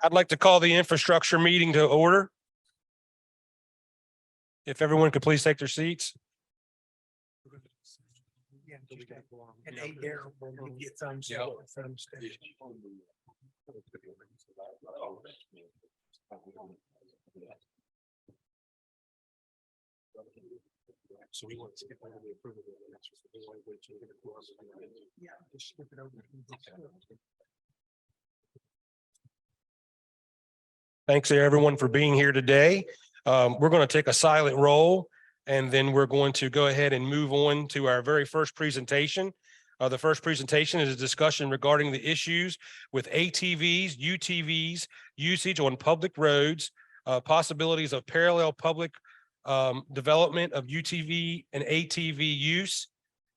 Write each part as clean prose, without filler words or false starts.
I'd like to call the infrastructure meeting to order. If everyone could please take their seats. And eight there when we get some. So we want to skip over the approval of the next. Yeah, just skip it over. Thanks to everyone for being here today. We're going to take a silent roll, and then we're going to go ahead and move on to our very first presentation. The first presentation is a discussion regarding the issues with ATVs, UTVs, usage on public roads, possibilities of parallel public development of UTV and ATV use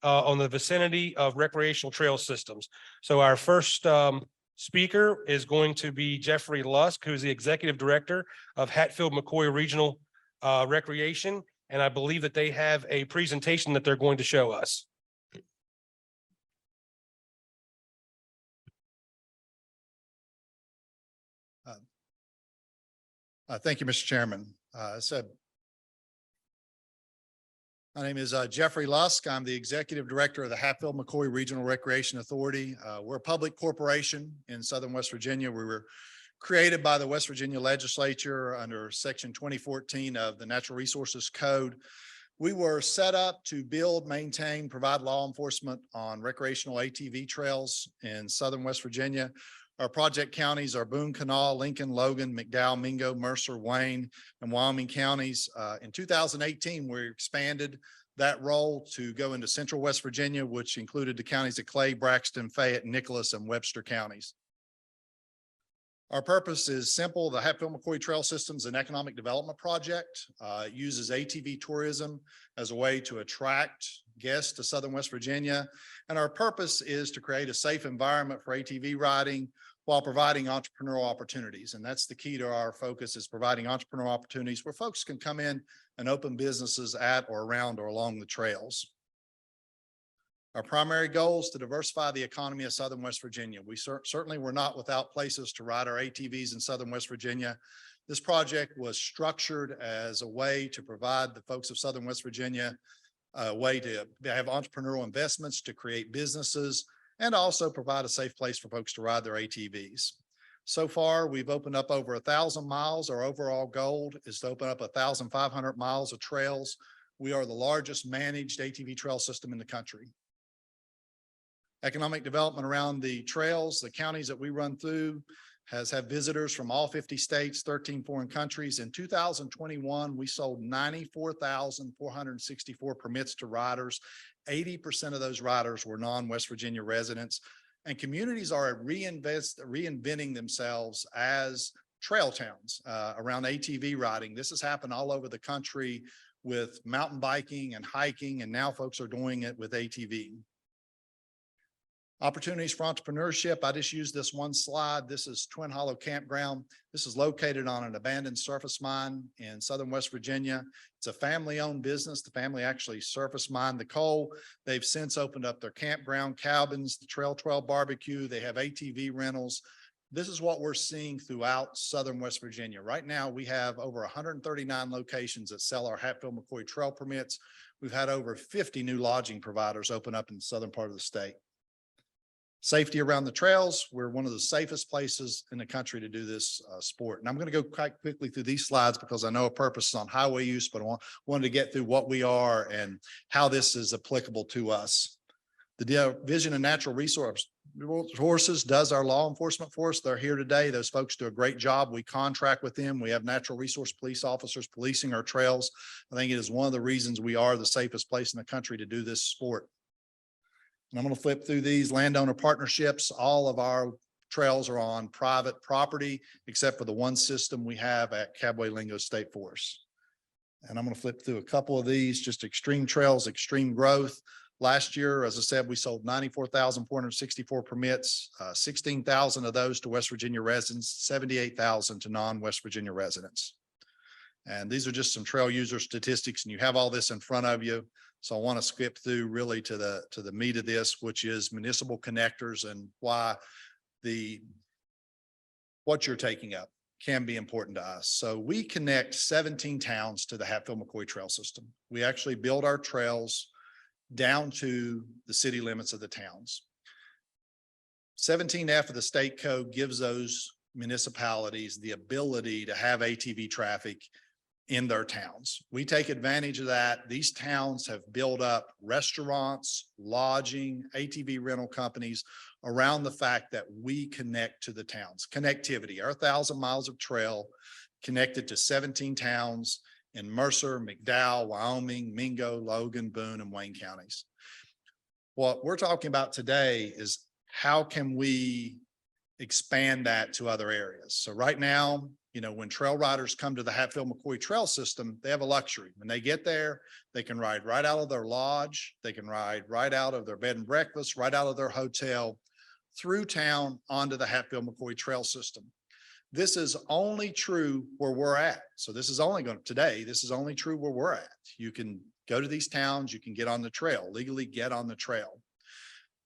on the vicinity of recreational trail systems. So our first speaker is going to be Jeffrey Lusk, who is the Executive Director of Hatfield-McCoy Regional Recreation. And I believe that they have a presentation that they're going to show us. Thank you, Mr. Chairman. My name is Jeffrey Lusk. I'm the Executive Director of the Hatfield-McCoy Regional Recreation Authority. We're a public corporation in Southern West Virginia. We were created by the West Virginia Legislature under Section 2014 of the Natural Resources Code. We were set up to build, maintain, provide law enforcement on recreational ATV trails in Southern West Virginia. Our project counties are Boone, Kanawha, Lincoln, Logan, McDowell, Mingo, Mercer, Wayne, and Wyoming counties. In 2018, we expanded that role to go into Central West Virginia, which included the counties of Clay, Braxton, Fayette, Nicholas, and Webster counties. Our purpose is simple. The Hatfield-McCoy Trail System is an economic development project. It uses ATV tourism as a way to attract guests to Southern West Virginia. And our purpose is to create a safe environment for ATV riding while providing entrepreneurial opportunities. And that's the key to our focus, is providing entrepreneurial opportunities where folks can come in and open businesses at or around or along the trails. Our primary goal is to diversify the economy of Southern West Virginia. We certainly were not without places to ride our ATVs in Southern West Virginia. This project was structured as a way to provide the folks of Southern West Virginia a way to have entrepreneurial investments, to create businesses, and also provide a safe place for folks to ride their ATVs. So far, we've opened up over 1,000 miles. Our overall goal is to open up 1,500 miles of trails. We are the largest managed ATV trail system in the country. Economic development around the trails, the counties that we run through, has had visitors from all 50 states, 13 foreign countries. In 2021, we sold 94,464 permits to riders. 80% of those riders were non-West Virginia residents. And communities are reinventing themselves as trail towns around ATV riding. This has happened all over the country with mountain biking and hiking, and now folks are doing it with ATV. Opportunities for entrepreneurship. I just used this one slide. This is Twin Hollow Campground. This is located on an abandoned surface mine in Southern West Virginia. It's a family-owned business. The family actually surface mined the coal. They've since opened up their campground cabins, the Trail 12 barbecue. They have ATV rentals. This is what we're seeing throughout Southern West Virginia. Right now, we have over 139 locations that sell our Hatfield-McCoy trail permits. We've had over 50 new lodging providers open up in the southern part of the state. Safety around the trails. We're one of the safest places in the country to do this sport. And I'm going to go quite quickly through these slides because I know a purpose is on highway use, but I wanted to get through what we are and how this is applicable to us. The Division of Natural Resources does our law enforcement for us. They're here today. Those folks do a great job. We contract with them. We have natural resource police officers policing our trails. I think it is one of the reasons we are the safest place in the country to do this sport. And I'm going to flip through these landowner partnerships. All of our trails are on private property, except for the one system we have at Cabway Lingo State Forest. And I'm going to flip through a couple of these, just extreme trails, extreme growth. Last year, as I said, we sold 94,464 permits, 16,000 of those to West Virginia residents, 78,000 to non-West Virginia residents. And these are just some trail user statistics, and you have all this in front of you. So I want to skip through really to the meat of this, which is municipal connectors and why the what you're taking up can be important to us. So we connect 17 towns to the Hatfield-McCoy Trail System. We actually build our trails down to the city limits of the towns. 17F of the state code gives those municipalities the ability to have ATV traffic in their towns. We take advantage of that. These towns have built up restaurants, lodging, ATV rental companies around the fact that we connect to the towns. Connectivity, our 1,000 miles of trail connected to 17 towns in Mercer, McDowell, Wyoming, Mingo, Logan, Boone, and Wayne counties. What we're talking about today is how can we expand that to other areas? So right now, when trail riders come to the Hatfield-McCoy Trail System, they have a luxury. When they get there, they can ride right out of their lodge. They can ride right out of their bed and breakfast, right out of their hotel, through town onto the Hatfield-McCoy Trail System. This is only true where we're at. So this is only today, this is only true where we're at. You can go to these towns, you can get on the trail, legally get on the trail.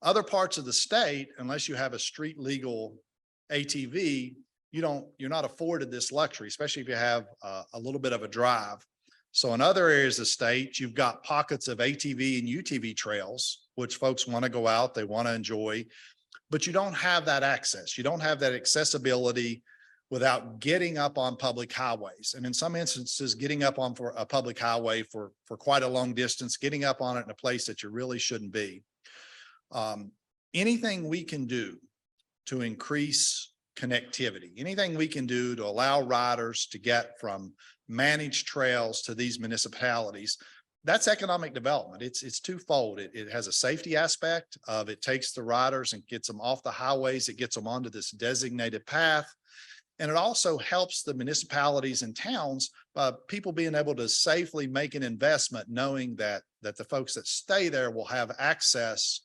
Other parts of the state, unless you have a street legal ATV, you're not afforded this luxury, especially if you have a little bit of a drive. So in other areas of the state, you've got pockets of ATV and UTV trails, which folks want to go out, they want to enjoy, but you don't have that access. You don't have that accessibility without getting up on public highways. And in some instances, getting up on a public highway for quite a long distance, getting up on it in a place that you really shouldn't be. Anything we can do to increase connectivity, anything we can do to allow riders to get from managed trails to these municipalities, that's economic development. It's twofold. It has a safety aspect of it takes the riders and gets them off the highways. It gets them onto this designated path. And it also helps the municipalities and towns by people being able to safely make an investment, knowing that the folks that stay there will have access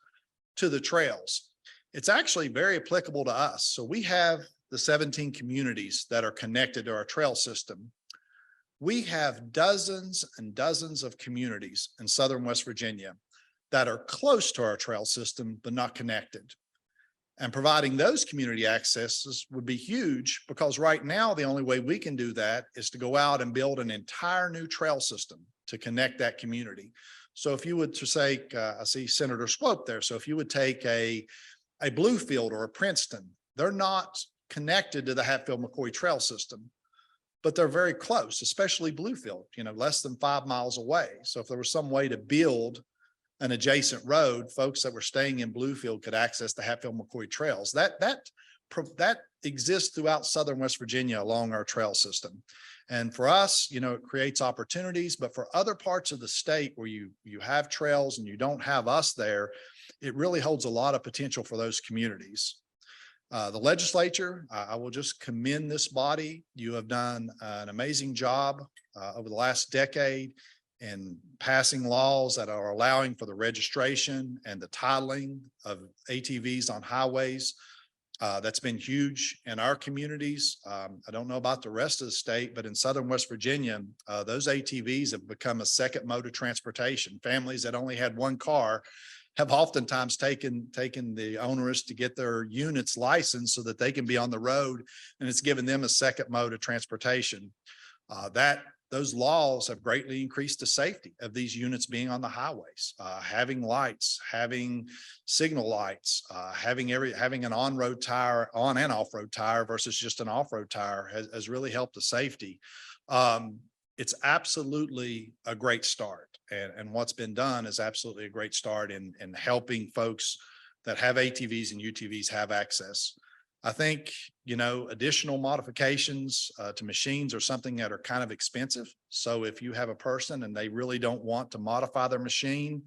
to the trails. It's actually very applicable to us. So we have the 17 communities that are connected to our trail system. We have dozens and dozens of communities in Southern West Virginia that are close to our trail system, but not connected. And providing those community accesses would be huge, because right now, the only way we can do that is to go out and build an entire new trail system to connect that community. So if you would to say, I see Senator Swope there. So if you would take a Bluefield or a Princeton, they're not connected to the Hatfield-McCoy Trail System, but they're very close, especially Bluefield, less than 5 miles away. So if there was some way to build an adjacent road, folks that were staying in Bluefield could access the Hatfield-McCoy trails. That exists throughout Southern West Virginia along our trail system. And for us, it creates opportunities, but for other parts of the state where you have trails and you don't have us there, it really holds a lot of potential for those communities. The legislature, I will just commend this body. You have done an amazing job over the last decade in passing laws that are allowing for the registration and the titling of ATVs on highways. That's been huge in our communities. I don't know about the rest of the state, but in Southern West Virginia, those ATVs have become a second mode of transportation. Families that only had one car have oftentimes taken the onerous to get their units licensed so that they can be on the road, and it's given them a second mode of transportation. Those laws have greatly increased the safety of these units being on the highways, having lights, having signal lights, having an on-road tire, on and off-road tire versus just an off-road tire has really helped the safety. It's absolutely a great start. And what's been done is absolutely a great start in helping folks that have ATVs and UTVs have access. I think, additional modifications to machines are something that are kind of expensive. So if you have a person and they really don't want to modify their machine,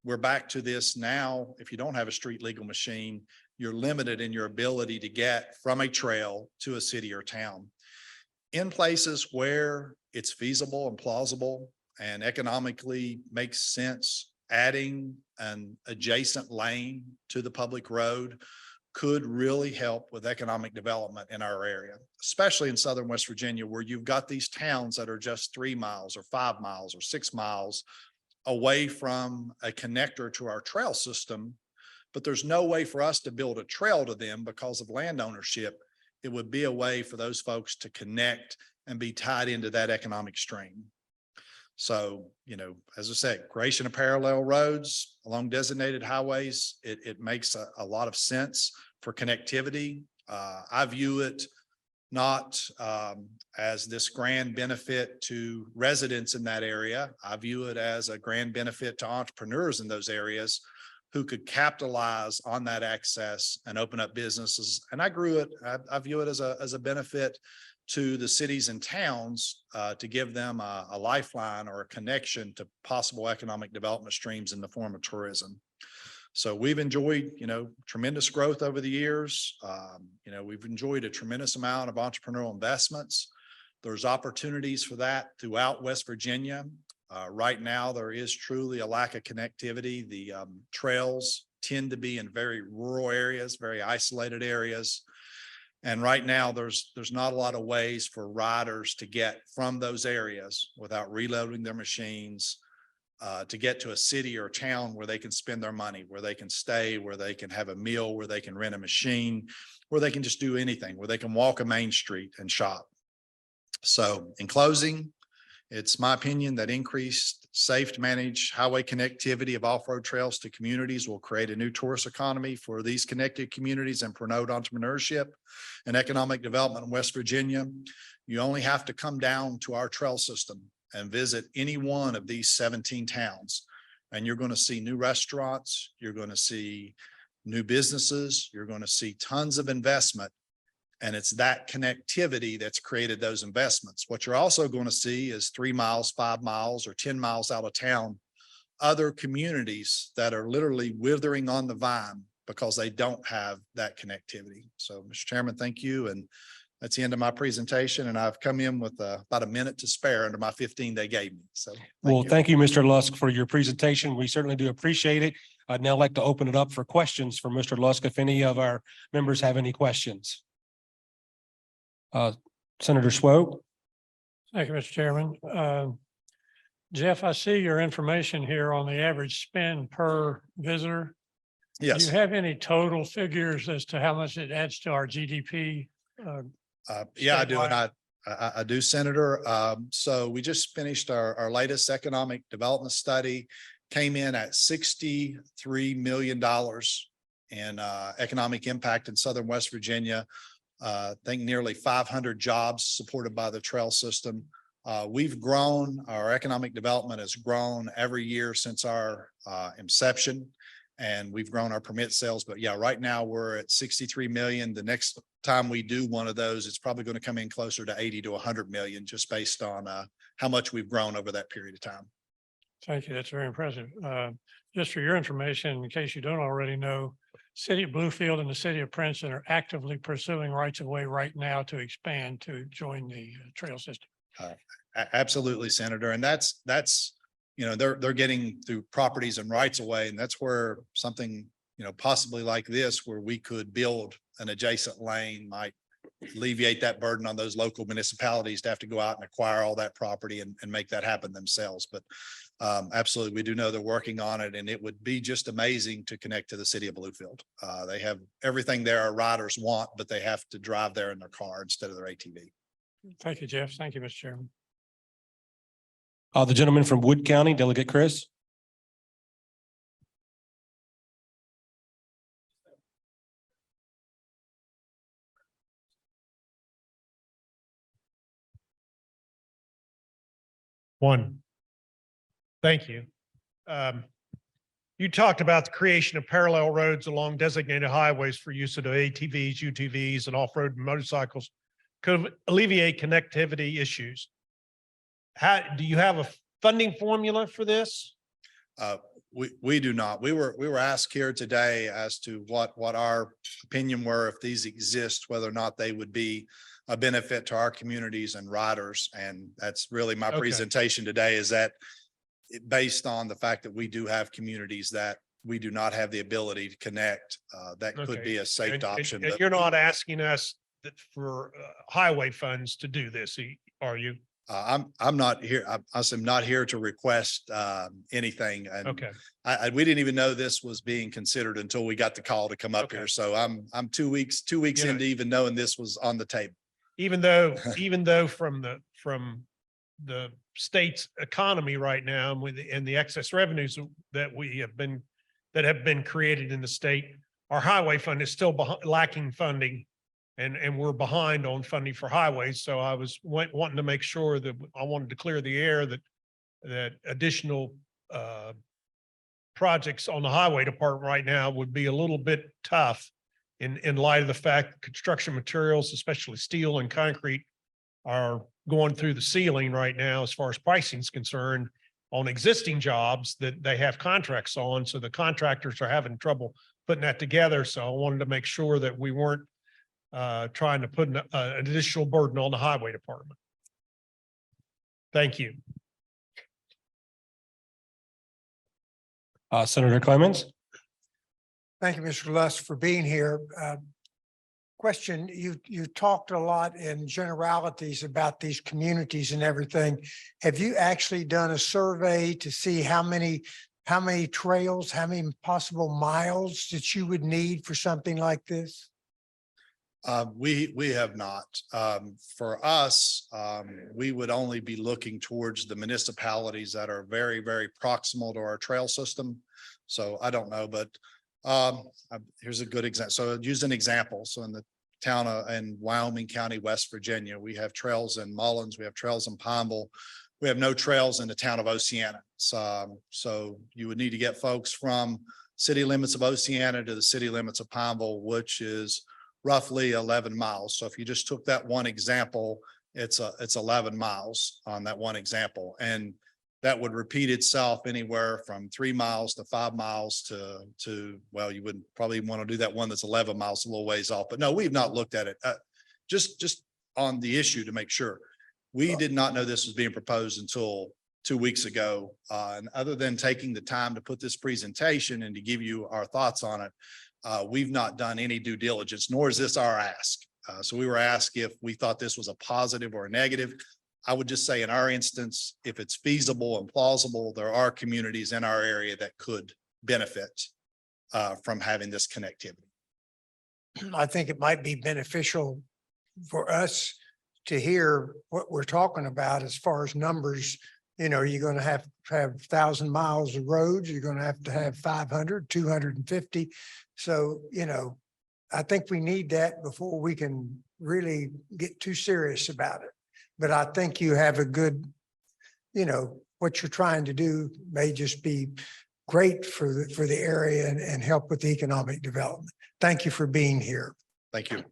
we're back to this now. If you don't have a street legal machine, you're limited in your ability to get from a trail to a city or town. In places where it's feasible and plausible and economically makes sense, adding an adjacent lane to the public road could really help with economic development in our area, especially in Southern West Virginia, where you've got these towns that are just 3 miles or 5 miles or 6 miles away from a connector to our trail system, but there's no way for us to build a trail to them because of land ownership. it would be a way for those folks to connect and be tied into that economic stream. So, as I said, creation of parallel roads along designated highways, it makes a lot of sense for connectivity. I view it not as this grand benefit to residents in that area. I view it as a grand benefit to entrepreneurs in those areas who could capitalize on that access and open up businesses. And I view it as a benefit to the cities and towns to give them a lifeline or a connection to possible economic development streams in the form of tourism. So we've enjoyed, tremendous growth over the years. We've enjoyed a tremendous amount of entrepreneurial investments. There's opportunities for that throughout West Virginia. Right now, there is truly a lack of connectivity. The trails tend to be in very rural areas, very isolated areas. And right now, there's not a lot of ways for riders to get from those areas without reloading their machines to get to a city or a town where they can spend their money, where they can stay, where they can have a meal, where they can rent a machine, where they can just do anything, where they can walk a main street and shop. So in closing, it's my opinion that increased safe to manage highway connectivity of off-road trails to communities will create a new tourist economy for these connected communities and promote entrepreneurship and economic development in West Virginia. You only have to come down to our trail system and visit any one of these 17 towns, and you're going to see new restaurants, you're going to see new businesses, you're going to see tons of investment. And it's that connectivity that's created those investments. What you're also going to see is 3 miles, 5 miles, or 10 miles out of town, other communities that are literally withering on the vine because they don't have that connectivity. So, Mr. Chairman, thank you. And that's the end of my presentation. And I've come in with about a minute to spare under my 15 they gave me. So Thank you, Mr. Lusk, for your presentation. We certainly do appreciate it. I'd now like to open it up for questions for Mr. Lusk, if any of our members have any questions. Senator Swope. Thank you, Mr. Chairman. Jeff, I see your information here on the average spend per visitor. Do yes. you have any total figures as to how much it adds to our GDP? Yeah, I do. And I do, Senator. So we just finished our latest economic development study, came in at $63 million in economic impact in Southern West Virginia. I think nearly 500 jobs supported by the trail system. We've grown, our economic development has grown every year since our inception, and we've grown our permit sales. But yeah, right now we're at 63 million. The next time we do one of those, it's probably going to come in closer to 80 to 100 million, just based on how much we've grown over that period of time. Thank you. That's very impressive. Just for your information, in case you don't already know, City of Bluefield and the City of Princeton are actively pursuing rights of way right now to expand to join the trail system. Absolutely, Senator. And that's, they're getting through properties and rights of way. And that's where something, possibly like this, where we could build an adjacent lane might alleviate that burden on those local municipalities to have to go out and acquire all that property and make that happen themselves. But absolutely, we do know they're working on it, and it would be just amazing to connect to the City of Bluefield. They have everything there our riders want, but they have to drive there in their car instead of their ATV. Thank you, Jeff. Thank you, Mr. Chairman. The gentleman from Wood County, Delegate Chris. Thank you. You talked about the creation of parallel roads along designated highways for use of the ATVs, UTVs, and off-road motorcycles could alleviate connectivity issues. How do you have a funding formula for this? We do not. We were asked here today as to what our opinion were if these exist, whether or not they would be a benefit to our communities and riders. And that's really my presentation today, is that based on the fact that we do have communities that we do not have the ability to connect, that could be a safe option. And you're not asking us for highway funds to do this, are you? I'm not here. I'm not here to request anything. And Okay. we didn't even know this was being considered until we got the call to come up Okay. here. So I'm 2 weeks You know- into even knowing this was on the table. Even though from the state's economy right now and the excess revenues that have been created in the state, our highway fund is still lacking funding. And we're behind on funding for highways. So I was wanting to make sure that I wanted to clear the air that additional projects on the highway department right now would be a little bit tough in light of the fact that construction materials, especially steel and concrete, are going through the ceiling right now as far as pricing is concerned on existing jobs that they have contracts on. So the contractors are having trouble putting that together. So I wanted to make sure that we weren't trying to put an additional burden on the highway department. Thank you. Senator Clemens? Thank you, Mr. Lusk, for being here. Question, you talked a lot in generalities about these communities and everything. Have you actually done a survey to see how many trails, how many possible miles that you would need for something like this? We have not. For us, we would only be looking towards the municipalities that are very, very proximal to our trail system. So I don't know, but here's a good example. So I'll use an example. So in the town in Wyoming County, West Virginia, we have trails in Mullins, we have trails in Pineville. We have no trails in the town of Oceana. So you would need to get folks from city limits of Oceana to the city limits of Pineville, which is roughly 11 miles. So if you just took that one example, it's 11 miles on that one example. And that would repeat itself anywhere from 3 miles to 5 miles to well, you wouldn't probably want to do that one that's 11 miles, a little ways off. But no, we've not looked at it. Just on the issue to make sure. We did not know this was being proposed until 2 weeks ago. And other than taking the time to put this presentation and to give you our thoughts on it, we've not done any due diligence, nor is this our ask. So we were asked if we thought this was a positive or a negative. I would just say in our instance, if it's feasible and plausible, there are communities in our area that could benefit from having this connectivity. I think it might be beneficial for us to hear what we're talking about as far as numbers. You know, you're going to have 1,000 miles of roads. You're going to have 500, 250. So, you know, I think we need that before we can really get too serious about it. But I think you have a good, you know, what you're trying to do may just be great for the area and help with the economic development. Thank you for being here. Thank you.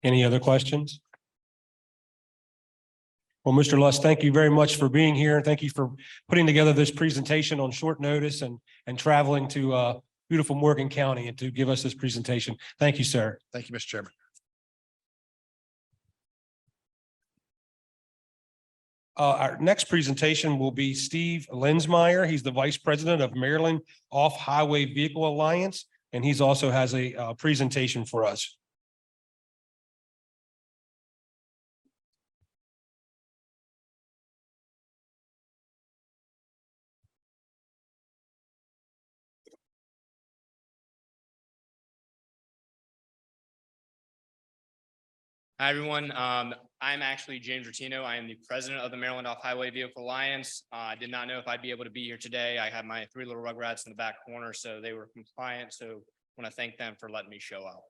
Any other questions? Well, Mr. Lusk, thank you very much for being here. Thank you for putting together this presentation on short notice and traveling to beautiful Morgan County and to give us this presentation. Thank you, sir. Thank you, Mr. Chairman. Our next presentation will be Steve Lensmeyer. He's the Vice President of Maryland Off-Highway Vehicle Alliance, and he's also has a presentation for us. Hi, everyone. I'm actually James Rotino. I am the president of the Maryland Off-Highway Vehicle Alliance. I did not know if I'd be able to be here today. I had my 3 little rugrats in the back corner, so they were compliant. So I want to thank them for letting me show up.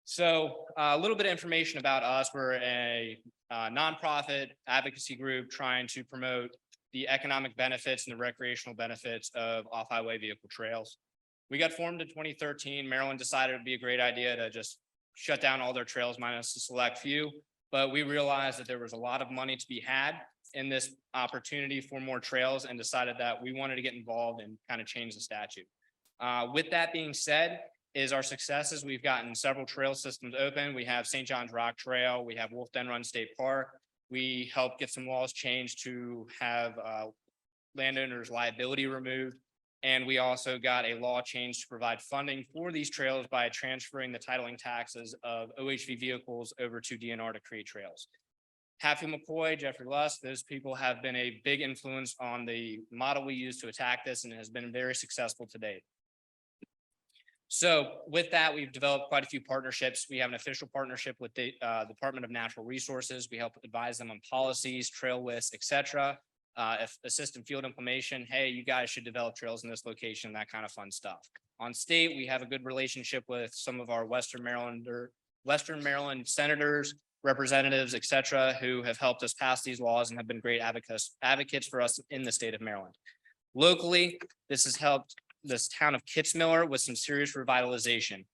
So a little bit of information about us. We're a nonprofit advocacy group trying to promote the economic benefits and the recreational benefits of off-highway vehicle trails. We got formed in 2013. Maryland decided it would be a great idea to just shut down all their trails minus a select few. But we realized that there was a lot of money to be had in this opportunity for more trails and decided that we wanted to get involved and kind of change the statute. With that being said, is our successes. We've gotten several trail systems open. We have St. John's Rock Trail. We have Wolf Den Run State Park. We helped get some laws changed to have landowners' liability removed. And we also got a law change to provide funding for these trails by transferring the titling taxes of OHV vehicles over to DNR to create trails. Hatfield McCoy, Jeffrey Lusk, those people have been a big influence on the model we use to attack this, and it has been very successful to date. So with that, we've developed quite a few partnerships. We have an official partnership with the Department of Natural Resources. We help advise them on policies, trail lists, et cetera. If assist in field implementation, hey, you guys should develop trails in this location, that kind of fun stuff. On state, we have a good relationship with some of our Western Maryland senators, representatives, et cetera, who have helped us pass these laws and have been great advocates for us in the state of Maryland. Locally, this has helped this town of Kitzmiller with some serious revitalization.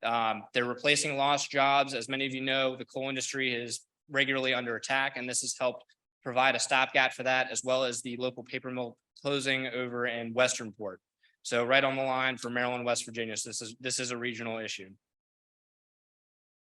They're replacing lost jobs. As many of you know, the coal industry is regularly under attack, and this has helped provide a stopgap for that, as well as the local paper mill closing over in Westernport. So right on the line for Maryland, West Virginia. So this is a regional issue.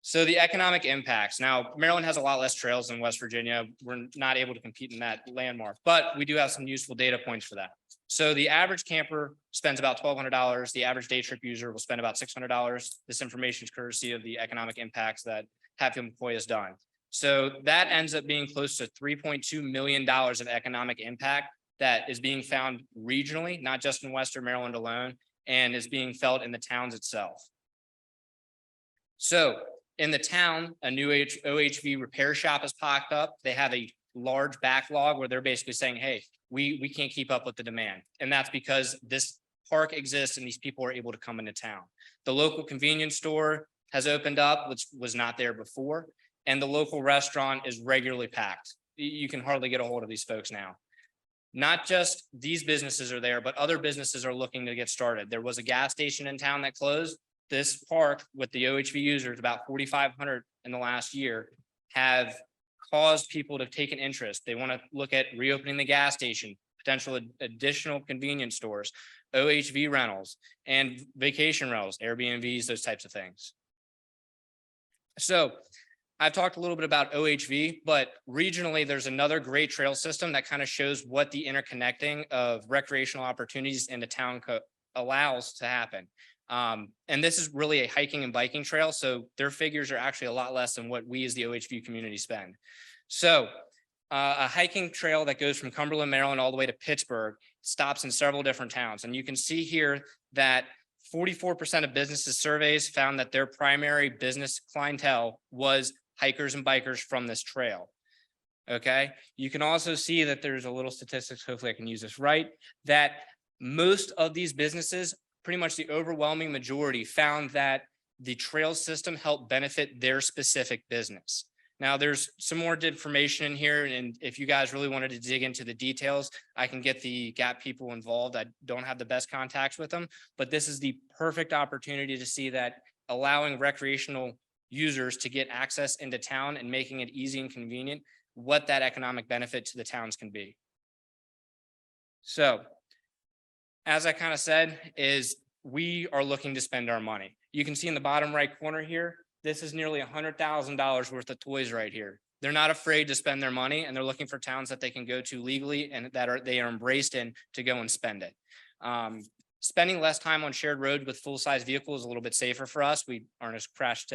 So the economic impacts. Now, Maryland has a lot less trails than West Virginia. We're not able to compete in that landmark, but we do have some useful data points for that. So the average camper spends about $1,200. The average day trip user will spend about $600. This information is courtesy of the economic impacts that Hatfield McCoy has done. So that ends up being close to $3.2 million of economic impact that is being found regionally, not just in Western Maryland alone, and is being felt in the towns itself. So in the town, a new OHV repair shop has popped up. They have a large backlog where they're basically saying, hey, we can't keep up with the demand. And that's because this park exists and these people are able to come into town. The local convenience store has opened up, which was not there before. And the local restaurant is regularly packed. You can hardly get a hold of these folks now. Not just these businesses are there, but other businesses are looking to get started. There was a gas station in town that closed. This park with the OHV users, about 4,500 in the last year, have caused people to take an interest. They want to look at reopening the gas station, potential additional convenience stores, OHV rentals, and vacation rentals, Airbnbs, those types of things. So I've talked a little bit about OHV, but regionally, there's another great trail system that kind of shows what the interconnecting of recreational opportunities in the town allows to happen. And this is really a hiking and biking trail. So their figures are actually a lot less than what we as the OHV community spend. So a hiking trail that goes from Cumberland, Maryland, all the way to Pittsburgh stops in several different towns. And you can see here that 44% of businesses surveys found that their primary business clientele was hikers and bikers from this trail. Okay. You can also see that there's a little statistics, hopefully I can use this right, that most of these businesses, pretty much the overwhelming majority, found that the trail system helped benefit their specific business. Now there's some more information in here, and if you guys really wanted to dig into the details, I can get the GAP people involved. I don't have the best contacts with them, but this is the perfect opportunity to see that allowing recreational users to get access into town and making it easy and convenient, what that economic benefit to the towns can be. So as I kind of said, is we are looking to spend our money. You can see in the bottom right corner here, this is nearly $100,000 worth of toys right here. They're not afraid to spend their money, and they're looking for towns that they can go to legally and that they are embraced in to go and spend it. Spending less time on shared roads with full-size vehicles is a little bit safer for us. We aren't as crash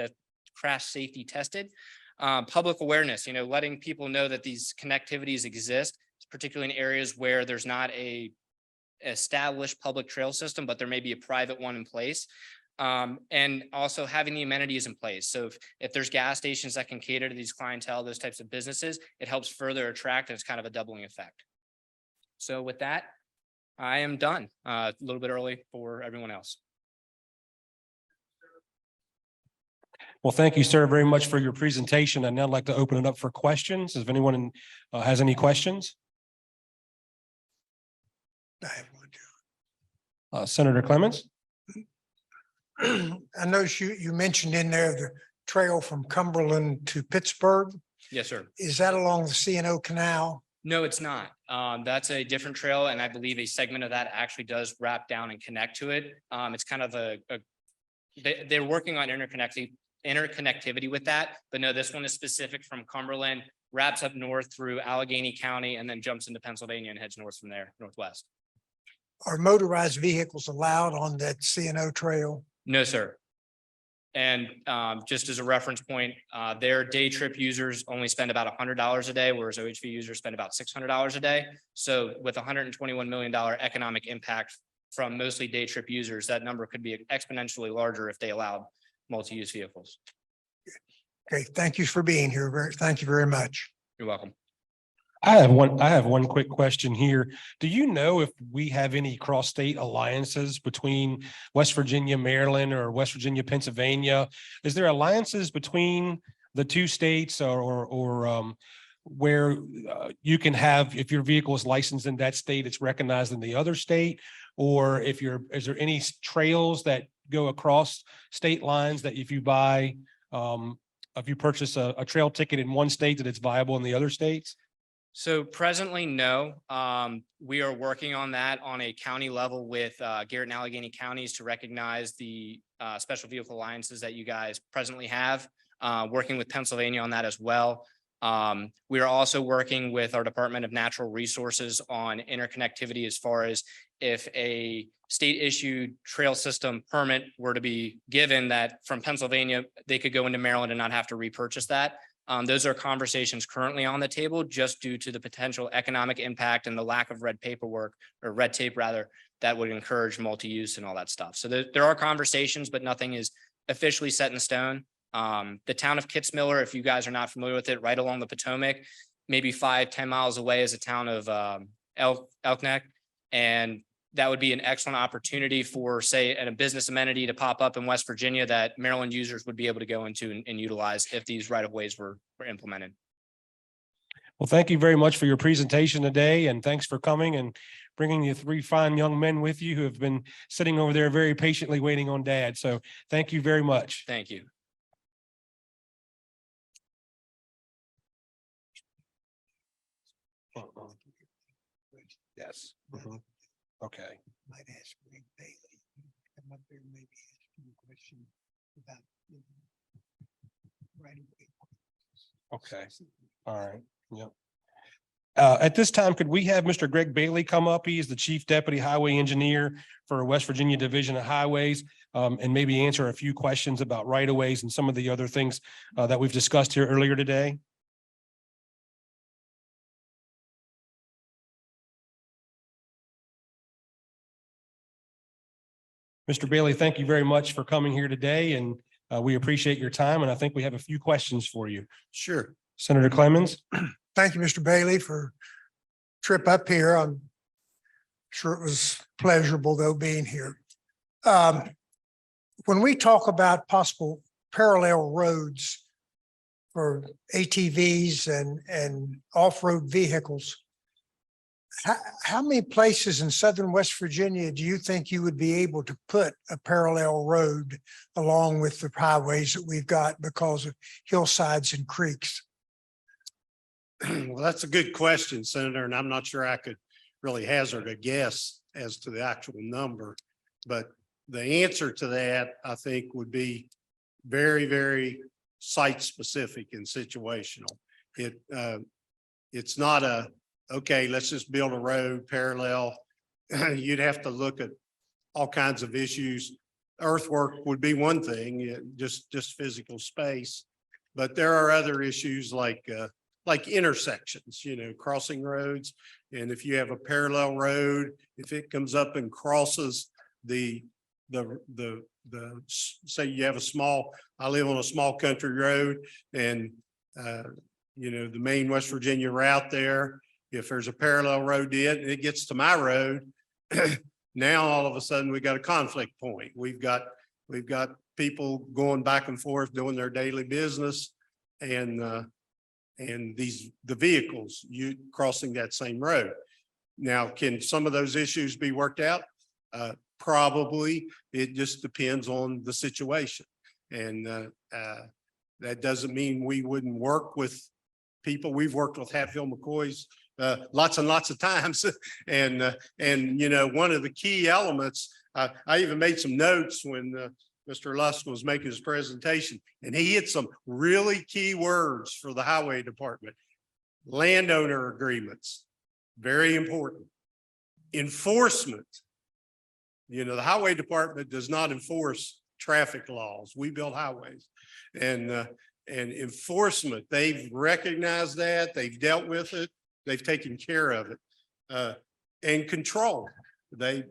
safety tested. Public awareness, letting people know that these connectivities exist, particularly in areas where there's not a established public trail system, but there may be a private one in place. And also having the amenities in place. So if there's gas stations that can cater to these clientele, those types of businesses, it helps further attract, and it's kind of a doubling effect. So with that, I am done. A little bit early for everyone else. Well, thank you, sir, very much for your presentation. I'd now like to open it up for questions. If anyone has any questions? I have one. Senator Clements? I noticed you mentioned in there the trail from Cumberland to Pittsburgh. Yes, sir. Is that along the C&O Canal? No, it's not. That's a different trail, and I believe a segment of that actually does wrap down and connect to it. It's kind of they're working on interconnectivity with that, but no, this one is specific from Cumberland, wraps up north through Allegheny County, and then jumps into Pennsylvania and heads north from there, northwest. Are motorized vehicles allowed on that C&O trail? No, sir. And just as a reference point, their day trip users only spend about $100 a day, whereas OHV users spend about $600 a day. So with $121 million economic impact from mostly day trip users, that number could be exponentially larger if they allowed multi-use vehicles. Okay, thank you for being here. Thank you very much. You're welcome. I have one quick question here. Do you know if we have any cross-state alliances between West Virginia, Maryland, or West Virginia, Pennsylvania? Is there alliances between the two states or where you can have, if your vehicle is licensed in that state, it's recognized in the other state? Or is there any trails that go across state lines that if you buy, if you purchase a trail ticket in one state, that it's viable in the other states? So presently, no. We are working on that on a county level with Garrett and Allegheny counties to recognize the special vehicle alliances that you guys presently have. Working with Pennsylvania on that as well. We are also working with our Department of Natural Resources on interconnectivity as far as if a state issued trail system permit were to be given that from Pennsylvania, they could go into Maryland and not have to repurchase that. Those are conversations currently on the table just due to the potential economic impact and the lack of red tape rather, that would encourage multi-use and all that stuff. So there are conversations, but nothing is officially set in stone. The town of Kitzmiller, if you guys are not familiar with it, right along the Potomac, maybe 5-10 miles away is a town of Elkneck. And that would be an excellent opportunity for, say, a business amenity to pop up in West Virginia that Maryland users would be able to go into and utilize if these right-of-ways were implemented. Well, thank you very much for your presentation today, and thanks for coming and bringing the three fine young men with you who have been sitting over there very patiently waiting on Dad. So thank you very much. Thank you. Yes. Okay. Might ask Greg Bailey, come up there, maybe ask him a question about right away. Okay. All right. Yep. At this time, could we have Mr. Greg Bailey come up? He is the Chief Deputy Highway Engineer for West Virginia Division of Highways, and maybe answer a few questions about right-of-ways and some of the other things that we've discussed here earlier today. Mr. Bailey, thank you very much for coming here today, and we appreciate your time, and I think we have a few questions for you. Sure. Senator Clemens? Thank you, Mr. Bailey, for trip up here. I'm sure it was pleasurable though being here. When we talk about possible parallel roads for ATVs and off-road vehicles, how many places in southern West Virginia do you think you would be able to put a parallel road along with the highways that we've got because of hillsides and creeks? Well, that's a good question, Senator, and I'm not sure I could really hazard a guess as to the actual number. But the answer to that, I think, would be very, very site specific and situational. It's not a, okay, let's just build a road parallel. You'd have to look at all kinds of issues. Earthwork would be one thing, just physical space. But there are other issues like intersections, crossing roads. And if you have a parallel road, if it comes up and crosses the say you have I live on a small country road, and the main West Virginia route there, if there's a parallel road to it and it gets to my road, now all of a sudden we got a conflict point. We've got people going back and forth doing their daily business, and the vehicles crossing that same road. Now, can some of those issues be worked out? Probably. It just depends on the situation. And that doesn't mean we wouldn't work with people. We've worked with Hatfield McCoy's lots and lots of times. And one of the key elements, I even made some notes when Mr. Lusk was making his presentation, and he hit some really key words for the highway department. Landowner agreements, very important. Enforcement. The highway department does not enforce traffic laws. We build highways. And enforcement, they've recognized that, they've dealt with it, they've taken care of it. And control.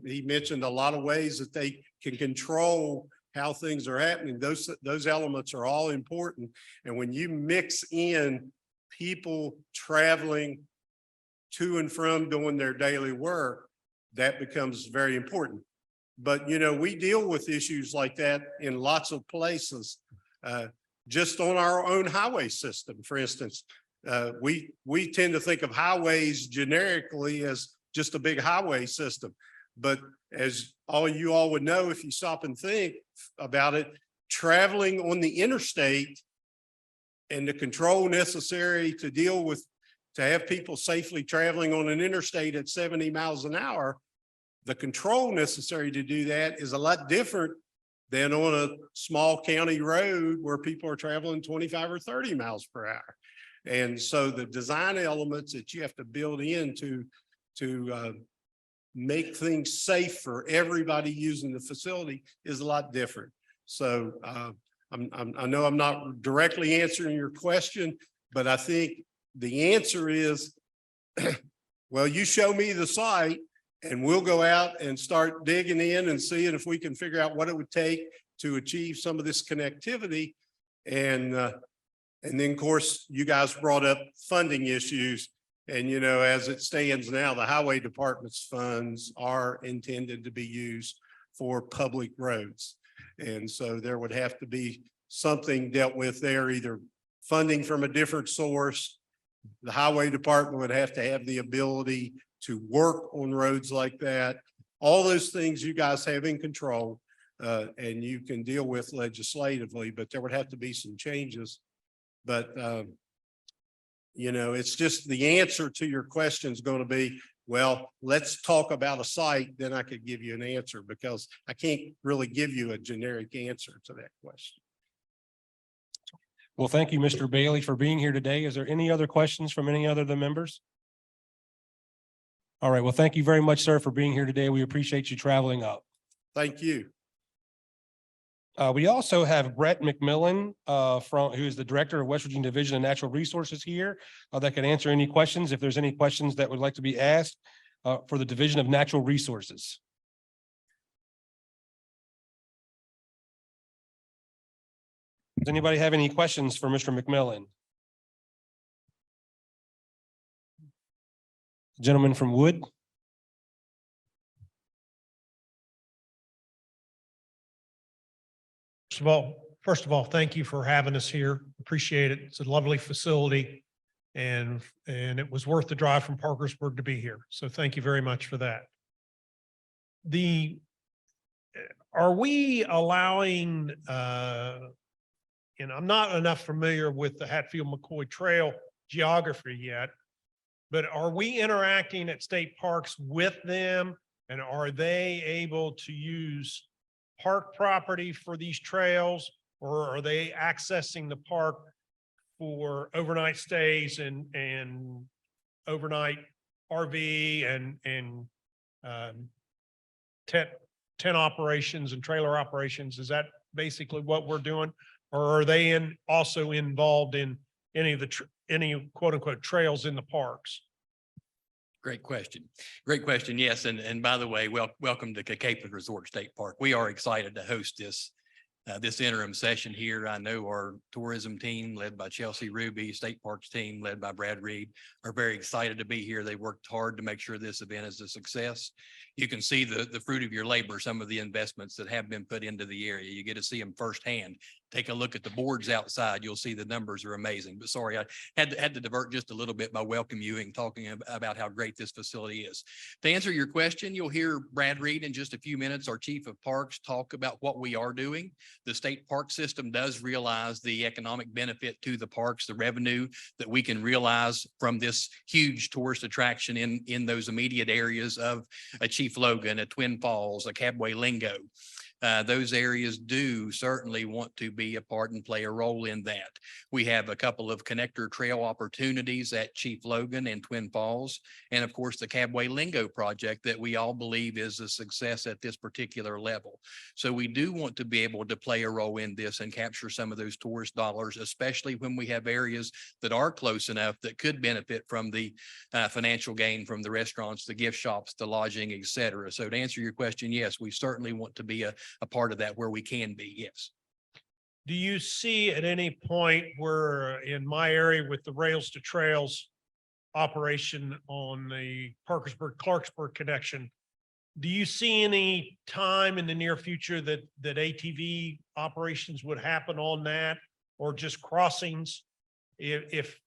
He mentioned a lot of ways that they can control how things are happening. Those elements are all important. And when you mix in people traveling to and from doing their daily work, that becomes very important. But, we deal with issues like that in lots of places. Just on our own highway system, for instance, we tend to think of highways generically as just a big highway system. But as you all would know, if you stop and think about it, traveling on the interstate and the control necessary to deal with, to have people safely traveling on an interstate at 70 miles an hour, the control necessary to do that is a lot different than on a small county road where people are traveling 25 or 30 miles per hour. And so the design elements that you have to build in to make things safe for everybody using the facility is a lot different. So I know I'm not directly answering your question, but I think the answer is, well, you show me the site and we'll go out and start digging in and seeing if we can figure out what it would take to achieve some of this connectivity. And then, of course, you guys brought up funding issues. And, as it stands now, the highway department's funds are intended to be used for public roads. And so there would have to be something dealt with there, either funding from a different source. The highway department would have to have the ability to work on roads like that. All those things you guys have in control and you can deal with legislatively, but there would have to be some changes. But it's just the answer to your question is going to be, well, let's talk about a site, then I could give you an answer, because I can't really give you a generic answer to that question. Well, thank you, Mr. Bailey, for being here today. Is there any other questions from any other of the members? All right. Well, thank you very much, sir, for being here today. We appreciate you traveling up. Thank you. We also have Brett McMillan who is the Director of West Virginia Division of Natural Resources here that can answer any questions. If there's any questions that would like to be asked for the Division of Natural Resources. Does anybody have any questions for Mr. McMillan? Gentleman from Wood. First of all, thank you for having us here. Appreciate it. It's a lovely facility and it was worth the drive from Parkersburg to be here. So thank you very much for that. Are we allowing, and I'm not enough familiar with the Hatfield-McCoy Trail geography yet, but are we interacting at state parks with them? And are they able to use park property for these trails, or are they accessing the park for overnight stays and overnight RV and tent operations and trailer operations? Is that basically what we're doing? Or are they also involved in any quote unquote trails in the parks? Great question. Great question. Yes. And by the way, welcome to Cacapon Resort State Park. We are excited to host this interim session here. I know our tourism team led by Chelsea Ruby, State Parks team led by Brad Reed are very excited to be here. They worked hard to make sure this event is a success. You can see the fruit of your labor, some of the investments that have been put into the area. You get to see them firsthand. Take a look at the boards outside. You'll see the numbers are amazing. But sorry, I had to divert just a little bit by welcoming you and talking about how great this facility is. To answer your question, you'll hear Brad Reed in just a few minutes, our Chief of Parks, talk about what we are doing. The state park system does realize the economic benefit to the parks, the revenue that we can realize from this huge tourist attraction in those immediate areas of a Chief Logan, a Twin Falls, a Cabway Lingo. those areas do certainly want to be a part and play a role in that. We have a couple of connector trail opportunities at Chief Logan and Twin Falls. And of course, the Cabway Lingo project that we all believe is a success at this particular level. So we do want to be able to play a role in this and capture some of those tourist dollars, especially when we have areas that are close enough that could benefit from the financial gain from the restaurants, the gift shops, the lodging, et cetera. So to answer your question, yes, we certainly want to be a part of that where we can be, yes. Do you see at any point where in my area with the Rails to Trails operation on the Parkersburg-Clarksburg connection, do you see any time in the near future that ATV operations would happen on that, or just crossings if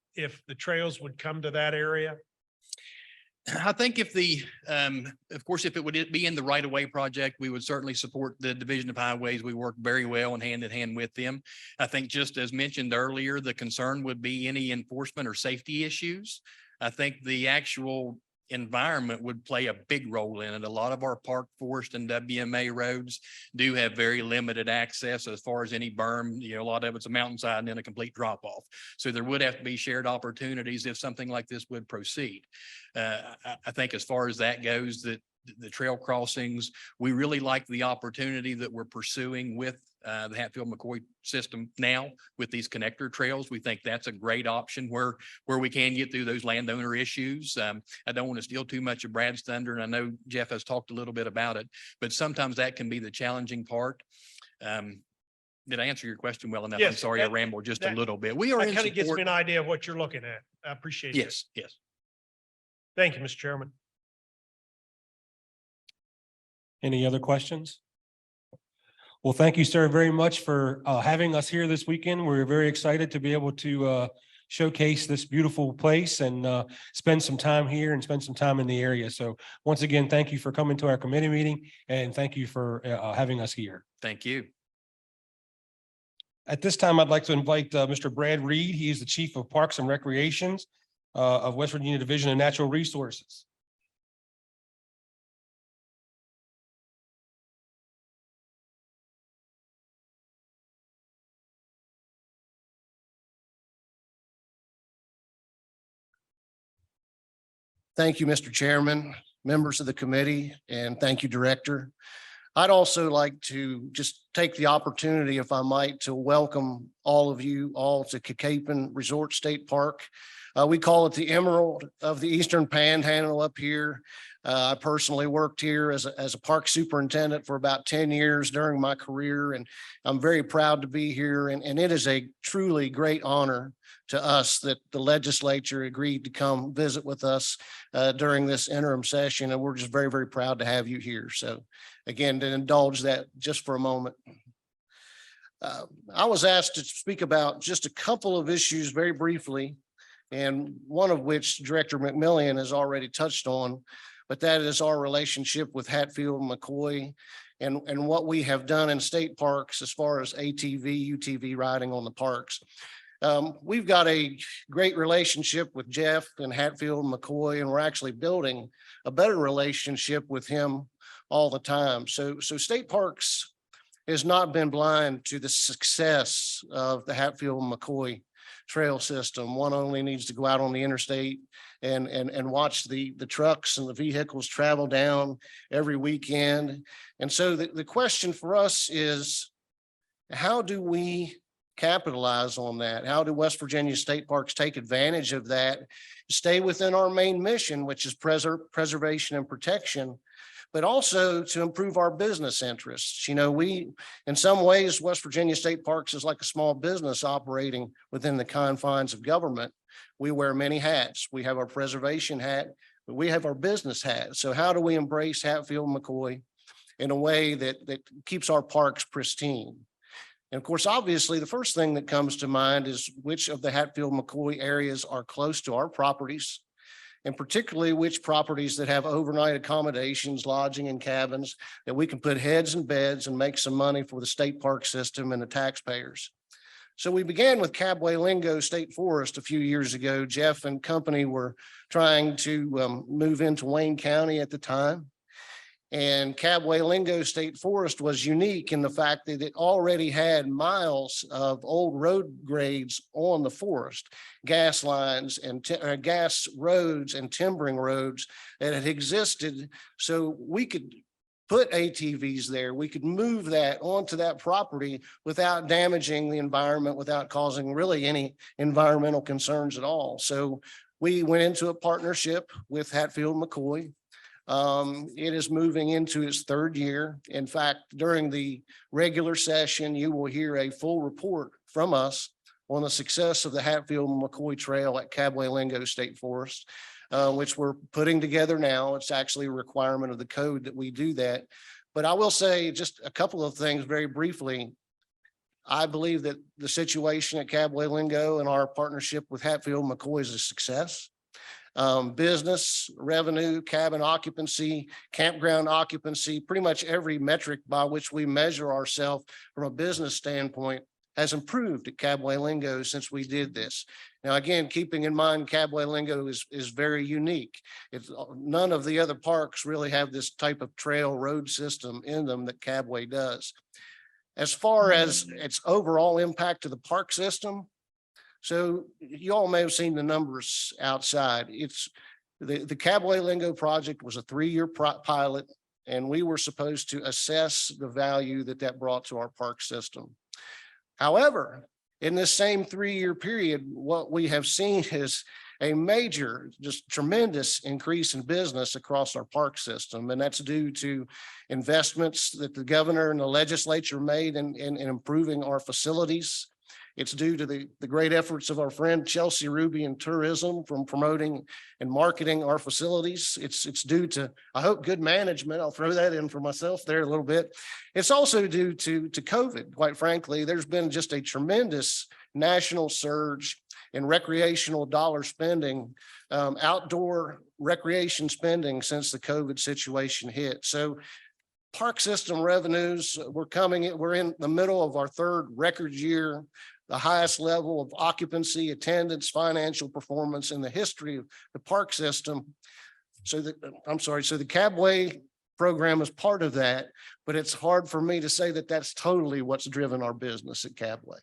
the trails would come to that area? I think if of course, if it would be in the right of way project, we would certainly support the Division of Highways. We work very well and hand in hand with them. I think just as mentioned earlier, the concern would be any enforcement or safety issues. I think the actual environment would play a big role in it. A lot of our park, forest and WMA roads do have very limited access as far as any berm. You know, a lot of it's a mountainside and then a complete drop off. So there would have to be shared opportunities if something like this would proceed. I think as far as that goes, that the trail crossings, we really like the opportunity that we're pursuing with the Hatfield-McCoy system now with these connector trails. We think that's a great option where we can get through those landowner issues. I don't want to steal too much of Brad's thunder, and I know Jeff has talked a little bit about it, but sometimes that can be the challenging part. Did I answer your question well enough? I'm Yes, sorry, I rambled just a little bit. We are That in kind of gives me support. an idea of what you're looking at. I appreciate it. Yes, yes. Thank you, Mr. Chairman. Any other questions? Well, thank you, sir, very much for having us here this weekend. We're very excited to be able to showcase this beautiful place and spend some time here and spend some time in the area. So once again, thank you for coming to our committee meeting and thank you for having us here. Thank you. At this time, I'd like to invite Mr. Brad Reed. He is the Chief of Parks and Recreations of West Virginia Division of Natural Resources. Thank you, Mr. Chairman, members of the committee, and thank you, Director. I'd also like to just take the opportunity, if I might, to welcome all of you all to Cacapon Resort State Park. We call it the Emerald of the Eastern Panhandle up here. I personally worked here as a park superintendent for about 10 years during my career, and I'm very proud to be here. And it is a truly great honor to us that the legislature agreed to come visit with us during this interim session. And we're just very, very proud to have you here. So again, to indulge that just for a moment. I was asked to speak about just a couple of issues very briefly, and one of which Director McMillan has already touched on, but that is our relationship with Hatfield-McCoy and what we have done in state parks as far as ATV, UTV riding on the parks. We've got a great relationship with Jeff and Hatfield-McCoy, and we're actually building a better relationship with him all the time. So state parks has not been blind to the success of the Hatfield-McCoy trail system. One only needs to go out on the interstate and watch the trucks and the vehicles travel down every weekend. And so the question for us is, how do we capitalize on that? How do West Virginia state parks take advantage of that, stay within our main mission, which is preservation and protection, but also to improve our business interests? You know, we, in some ways, West Virginia State Parks is like a small business operating within the confines of government. We wear many hats. We have our preservation hat, but we have our business hat. So how do we embrace Hatfield-McCoy in a way that keeps our parks pristine? And of course, obviously, the first thing that comes to mind is which of the Hatfield-McCoy areas are close to our properties, and particularly which properties that have overnight accommodations, lodging and cabins that we can put heads and beds and make some money for the state park system and the taxpayers. So we began with Cabway Lingo State Forest a few years ago. Jeff and company were trying to move into Wayne County at the time. And Cabway Lingo State Forest was unique in the fact that it already had miles of old road grades on the forest, gas lines and gas roads and timbering roads that had existed. So we could put ATVs there. We could move that onto that property without damaging the environment, without causing really any environmental concerns at all. So we went into a partnership with Hatfield McCoy. It is moving into its third year. In fact, during the regular session, you will hear a full report from us on the success of the Hatfield McCoy Trail at Cabway Lingo State Forest, which we're putting together now. It's actually a requirement of the code that we do that. But I will say just a couple of things very briefly. I believe that the situation at Cabway Lingo and our partnership with Hatfield McCoy is a success. Business, revenue, cabin occupancy, campground occupancy, pretty much every metric by which we measure ourselves from a business standpoint has improved at Cabway Lingo since we did this. Now, again, keeping in mind Cabway Lingo is very unique. None of the other parks really have this type of trail road system in them that Cabway does. As far as its overall impact to the park system, so you all may have seen the numbers outside. It's the Cabway Lingo project was a 3-year pilot, and we were supposed to assess the value that that brought to our park system. However, in this same 3-year period, what we have seen is a major, just tremendous increase in business across our park system. And that's due to investments that the governor and the legislature made in improving our facilities. It's due to the great efforts of our friend Chelsea Ruby in tourism from promoting and marketing our facilities. It's due to, I hope, good management. I'll throw that in for myself there a little bit. It's also due to COVID. Quite frankly, there's been just a tremendous national surge in recreational dollar spending, outdoor recreation spending since the COVID situation hit. So park system revenues, we're in the middle of our third record year, the highest level of occupancy, attendance, financial performance in the history of the park system. So the Cabway program is part of that, but it's hard for me to say that that's totally what's driven our business at Cabway.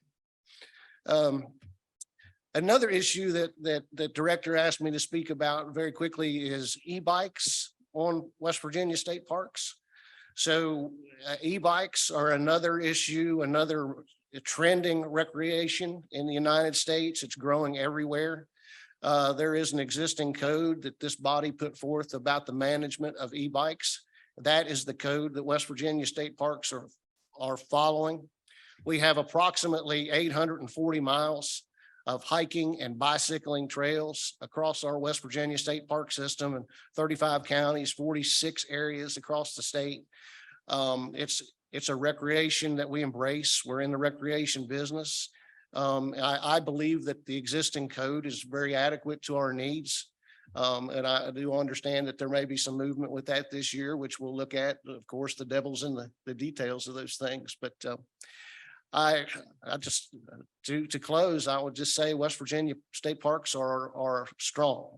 Another issue that the director asked me to speak about very quickly is e-bikes on West Virginia state parks. So e-bikes are another issue, another trending recreation in the United States. It's growing everywhere. There is an existing code that this body put forth about the management of e-bikes. That is the code that West Virginia state parks are following. We have approximately 840 miles of hiking and bicycling trails across our West Virginia state park system in 35 counties, 46 areas across the state. It's a recreation that we embrace. We're in the recreation business. I believe that the existing code is very adequate to our needs. And I do understand that there may be some movement with that this year, which we'll look at. Of course, the devil's in the details of those things, but I just to close, I would just say West Virginia state parks are strong.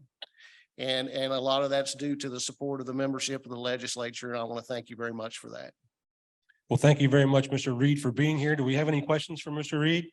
And a lot of that's due to the support of the membership of the legislature. And I want to thank you very much for that. Well, thank you very much, Mr. Reed, for being here. Do we have any questions for Mr. Reed?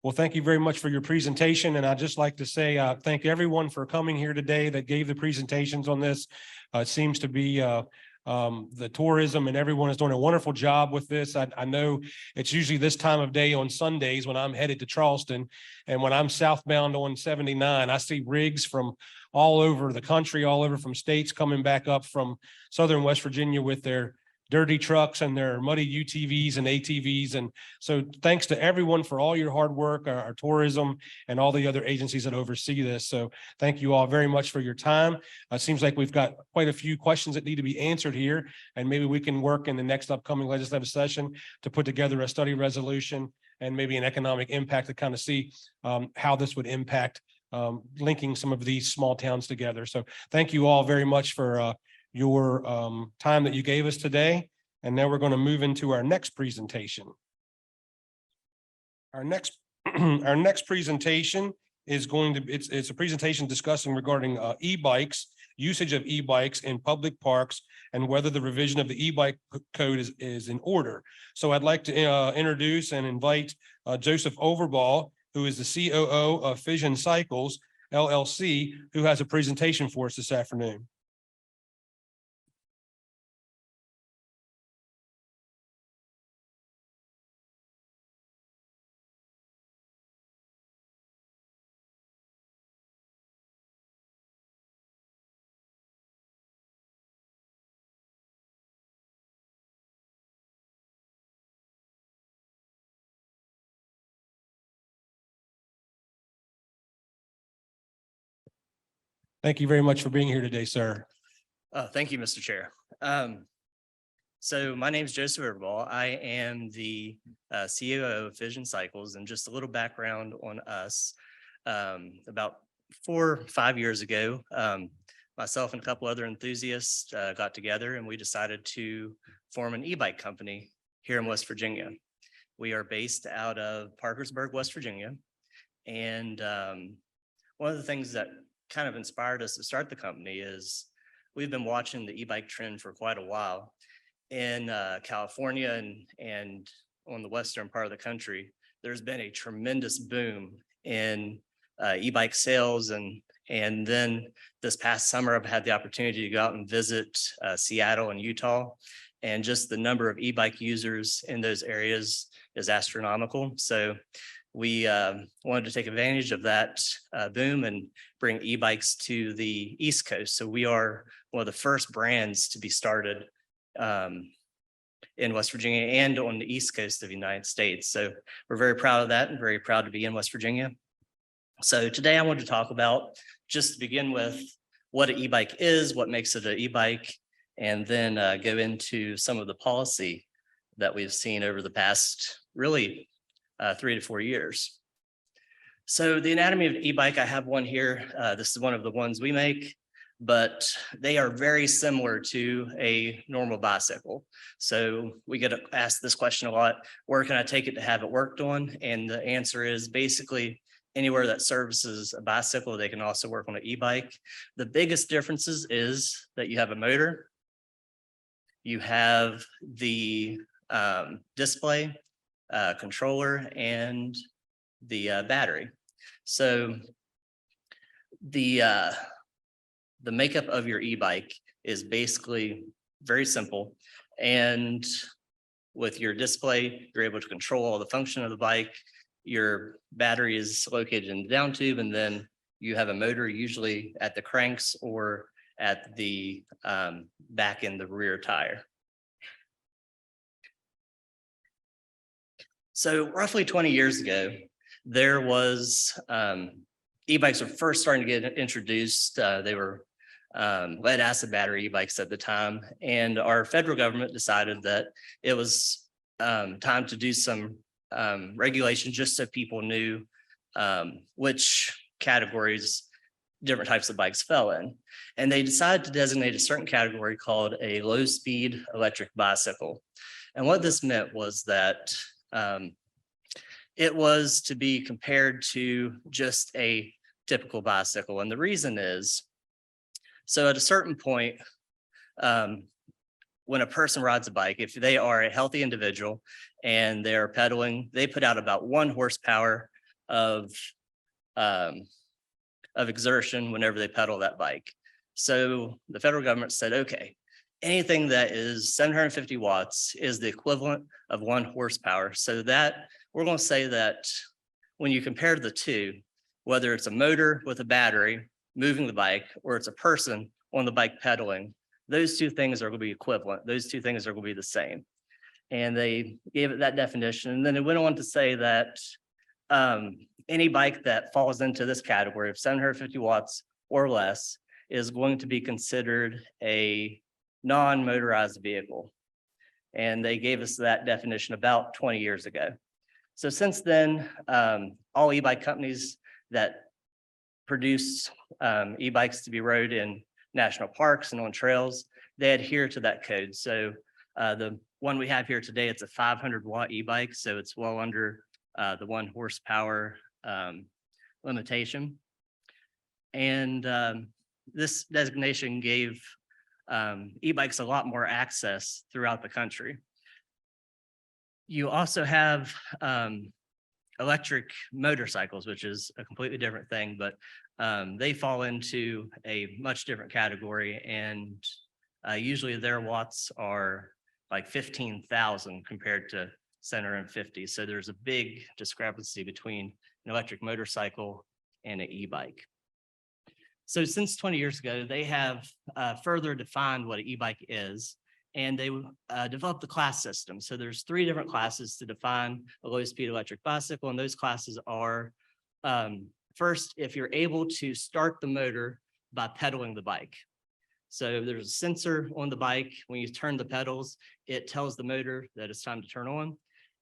Well, thank you very much for your presentation. And I'd just like to say, thank everyone for coming here today that gave the presentations on this. It seems to be the tourism and everyone is doing a wonderful job with this. I know it's usually this time of day on Sundays when I'm headed to Charleston, and when I'm southbound on 79, I see rigs from all over the country, all over from states coming back up from Southern West Virginia with their dirty trucks and their muddy UTVs and ATVs. And so thanks to everyone for all your hard work, our tourism and all the other agencies that oversee this. So thank you all very much for your time. It seems like we've got quite a few questions that need to be answered here, and maybe we can work in the next upcoming legislative session to put together a study resolution and maybe an economic impact to kind of see how this would impact linking some of these small towns together. So thank you all very much for your time that you gave us today. And now we're going to move into our next presentation. Our next presentation is going to, it's a presentation discussing regarding e-bikes usage of e-bikes in public parks and whether the revision of the e-bike code is in order. So I'd like to introduce and invite Joseph Overball, who is the COO of Fission Cycles LLC, who has a presentation for us this afternoon. Thank you very much for being here today, sir. Thank you, Mr. Chair. So my name is Joseph Overball. I am the CEO of Fission Cycles, and just a little background on us. About 4 or 5 years ago, myself and a couple other enthusiasts got together and we decided to form an e-bike company here in West Virginia. We are based out of Parkersburg, West Virginia. And one of the things that kind of inspired us to start the company is we've been watching the e-bike trend for quite a while. In California and on the western part of the country, there's been a tremendous boom in e-bike sales. And then this past summer, I've had the opportunity to go out and visit Seattle and Utah. And just the number of e-bike users in those areas is astronomical. So we wanted to take advantage of that boom and bring e-bikes to the East Coast. So we are one of the first brands to be started in West Virginia and on the East Coast of the United States. So we're very proud of that and very proud to be in West Virginia. So today I want to talk about, just to begin with, what an e-bike is, what makes it an e-bike, and then go into some of the policy that we've seen over the past really 3 to 4 years. So the anatomy of e-bike, I have one here. This is one of the ones we make, but they are very similar to a normal bicycle. So we get asked this question a lot: where can I take it to have it worked on? And the answer is basically anywhere that services a bicycle, they can also work on an e-bike. The biggest differences is that you have a motor, you have the display, controller, and the battery. So the makeup of your e-bike is basically very simple. And with your display, you're able to control all the function of the bike. Your battery is located in the down tube, and then you have a motor usually at the cranks or at the back in the rear tire. So roughly 20 years ago, there was e-bikes were first starting to get introduced. They were lead acid battery e-bikes at the time. And our federal government decided that it was time to do some regulation just so people knew which categories different types of bikes fell in. And they decided to designate a certain category called a low-speed electric bicycle. And what this meant was that it was to be compared to just a typical bicycle. And the reason is, so at a certain point, when a person rides a bike, if they are a healthy individual and they're pedaling, they put out about 1 horsepower of exertion whenever they pedal that bike. So the federal government said, okay, anything that is 750 watts is the equivalent of 1 horsepower. So that we're going to say that when you compare the two, whether it's a motor with a battery moving the bike or it's a person on the bike pedaling, those two things are going to be equivalent. Those two things are going to be the same. And they gave it that definition. And then it went on to say that any bike that falls into this category of 750 watts or less is going to be considered a non-motorized vehicle. And they gave us that definition about 20 years ago. So since then, all e-bike companies that produce e-bikes to be rode in national parks and on trails, they adhere to that code. So the one we have here today, it's a 500-watt e-bike, so it's well under the 1 horsepower limitation. And this designation gave e-bikes a lot more access throughout the country. You also have electric motorcycles, which is a completely different thing, but they fall into a much different category, and usually their watts are like 15,000 compared to 750. So there's a big discrepancy between an electric motorcycle and an e-bike. So since 20 years ago, they have further defined what an e-bike is, and they developed the class system. So there's 3 different classes to define a low-speed electric bicycle, and those classes are, first, if you're able to start the motor by pedaling the bike. So there's a sensor on the bike. When you turn the pedals, it tells the motor that it's time to turn on,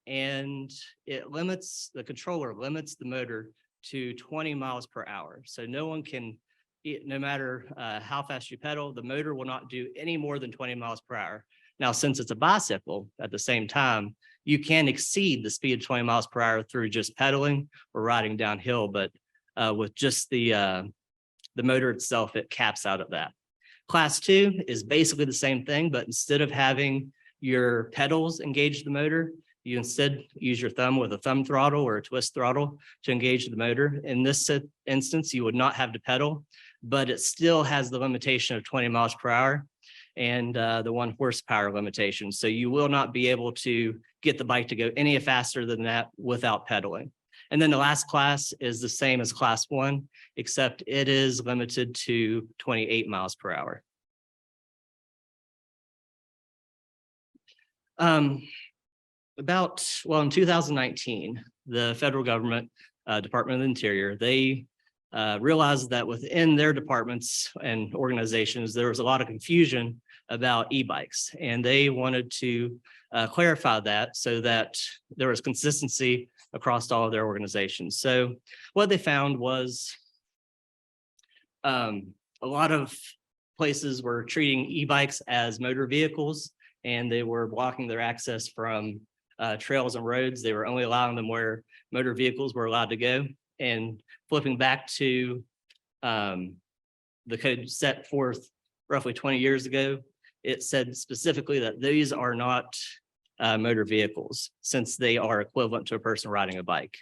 and the controller limits the motor to 20 miles per hour. So no one can, no matter how fast you pedal, the motor will not do any more than 20 miles per hour. Now, since it's a bicycle, at the same time, you can exceed the speed of 20 miles per hour through just pedaling or riding downhill, but with just the motor itself, it caps out at that. Class 2 is basically the same thing, but instead of having your pedals engage the motor, you instead use your thumb with a thumb throttle or a twist throttle to engage the motor. In this instance, you would not have to pedal, but it still has the limitation of 20 miles per hour and the 1 horsepower limitation. So you will not be able to get the bike to go any faster than that without pedaling. And then the last class is the same as class 1, except it is limited to 28 miles per hour. In 2019, the federal government, Department of the Interior, they realized that within their departments and organizations, there was a lot of confusion about e-bikes, and they wanted to clarify that so that there was consistency across all of their organizations. So what they found was a lot of places were treating e-bikes as motor vehicles, and they were blocking their access from trails and roads. They were only allowing them where motor vehicles were allowed to go. And flipping back to the code set forth roughly 20 years ago, it said specifically that these are not motor vehicles, since they are equivalent to a person riding a bike.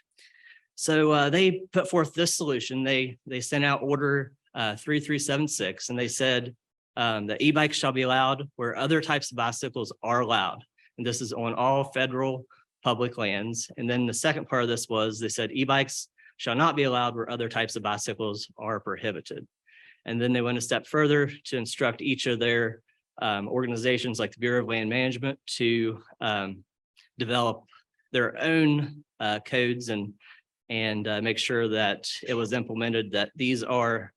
So they put forth this solution. They sent out order 3376, and they said that e-bikes shall be allowed where other types of bicycles are allowed. And this is on all federal public lands. And then the second part of this was, they said e-bikes shall not be allowed where other types of bicycles are prohibited. And then they went a step further to instruct each of their organizations like the Bureau of Land Management to develop their own codes and make sure that it was implemented that these are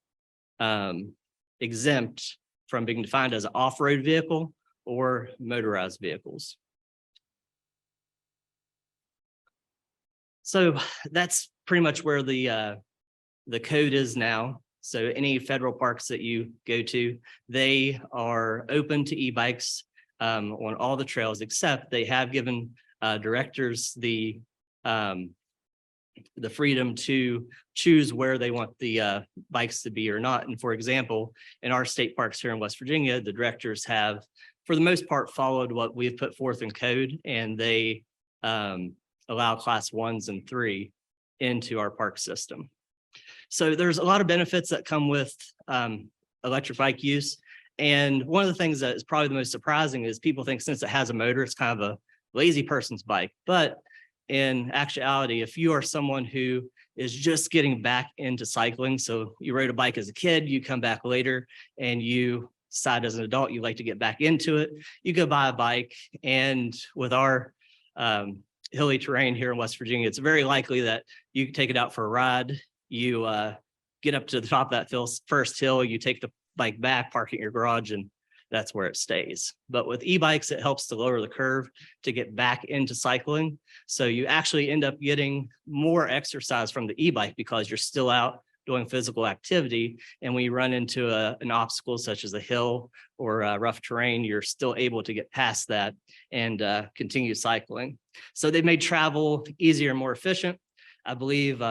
exempt from being defined as an off-road vehicle or motorized vehicles. So that's pretty much where the code is now. So any federal parks that you go to, they are open to e-bikes on all the trails, except they have given directors the freedom to choose where they want the bikes to be or not. And for example, in our state parks here in West Virginia, the directors have, for the most part, followed what we've put forth in code, and they allow class 1s and 3 into our park system. So there's a lot of benefits that come with electric bike use. And one of the things that is probably the most surprising is people think since it has a motor, it's kind of a lazy person's bike. But in actuality, if you are someone who is just getting back into cycling, so you rode a bike as a kid, you come back later and you decide as an adult you like to get back into it, you go buy a bike. And with our hilly terrain here in West Virginia, it's very likely that you take it out for a ride. You get up to the top of that first hill, you take the bike back, park it in your garage, and that's where it stays. But with e-bikes, it helps to lower the curve to get back into cycling. So you actually end up getting more exercise from the e-bike because you're still out doing physical activity. And when you run into an obstacle such as a hill or rough terrain, you're still able to get past that and continue cycling. So they made travel easier and more efficient. I believe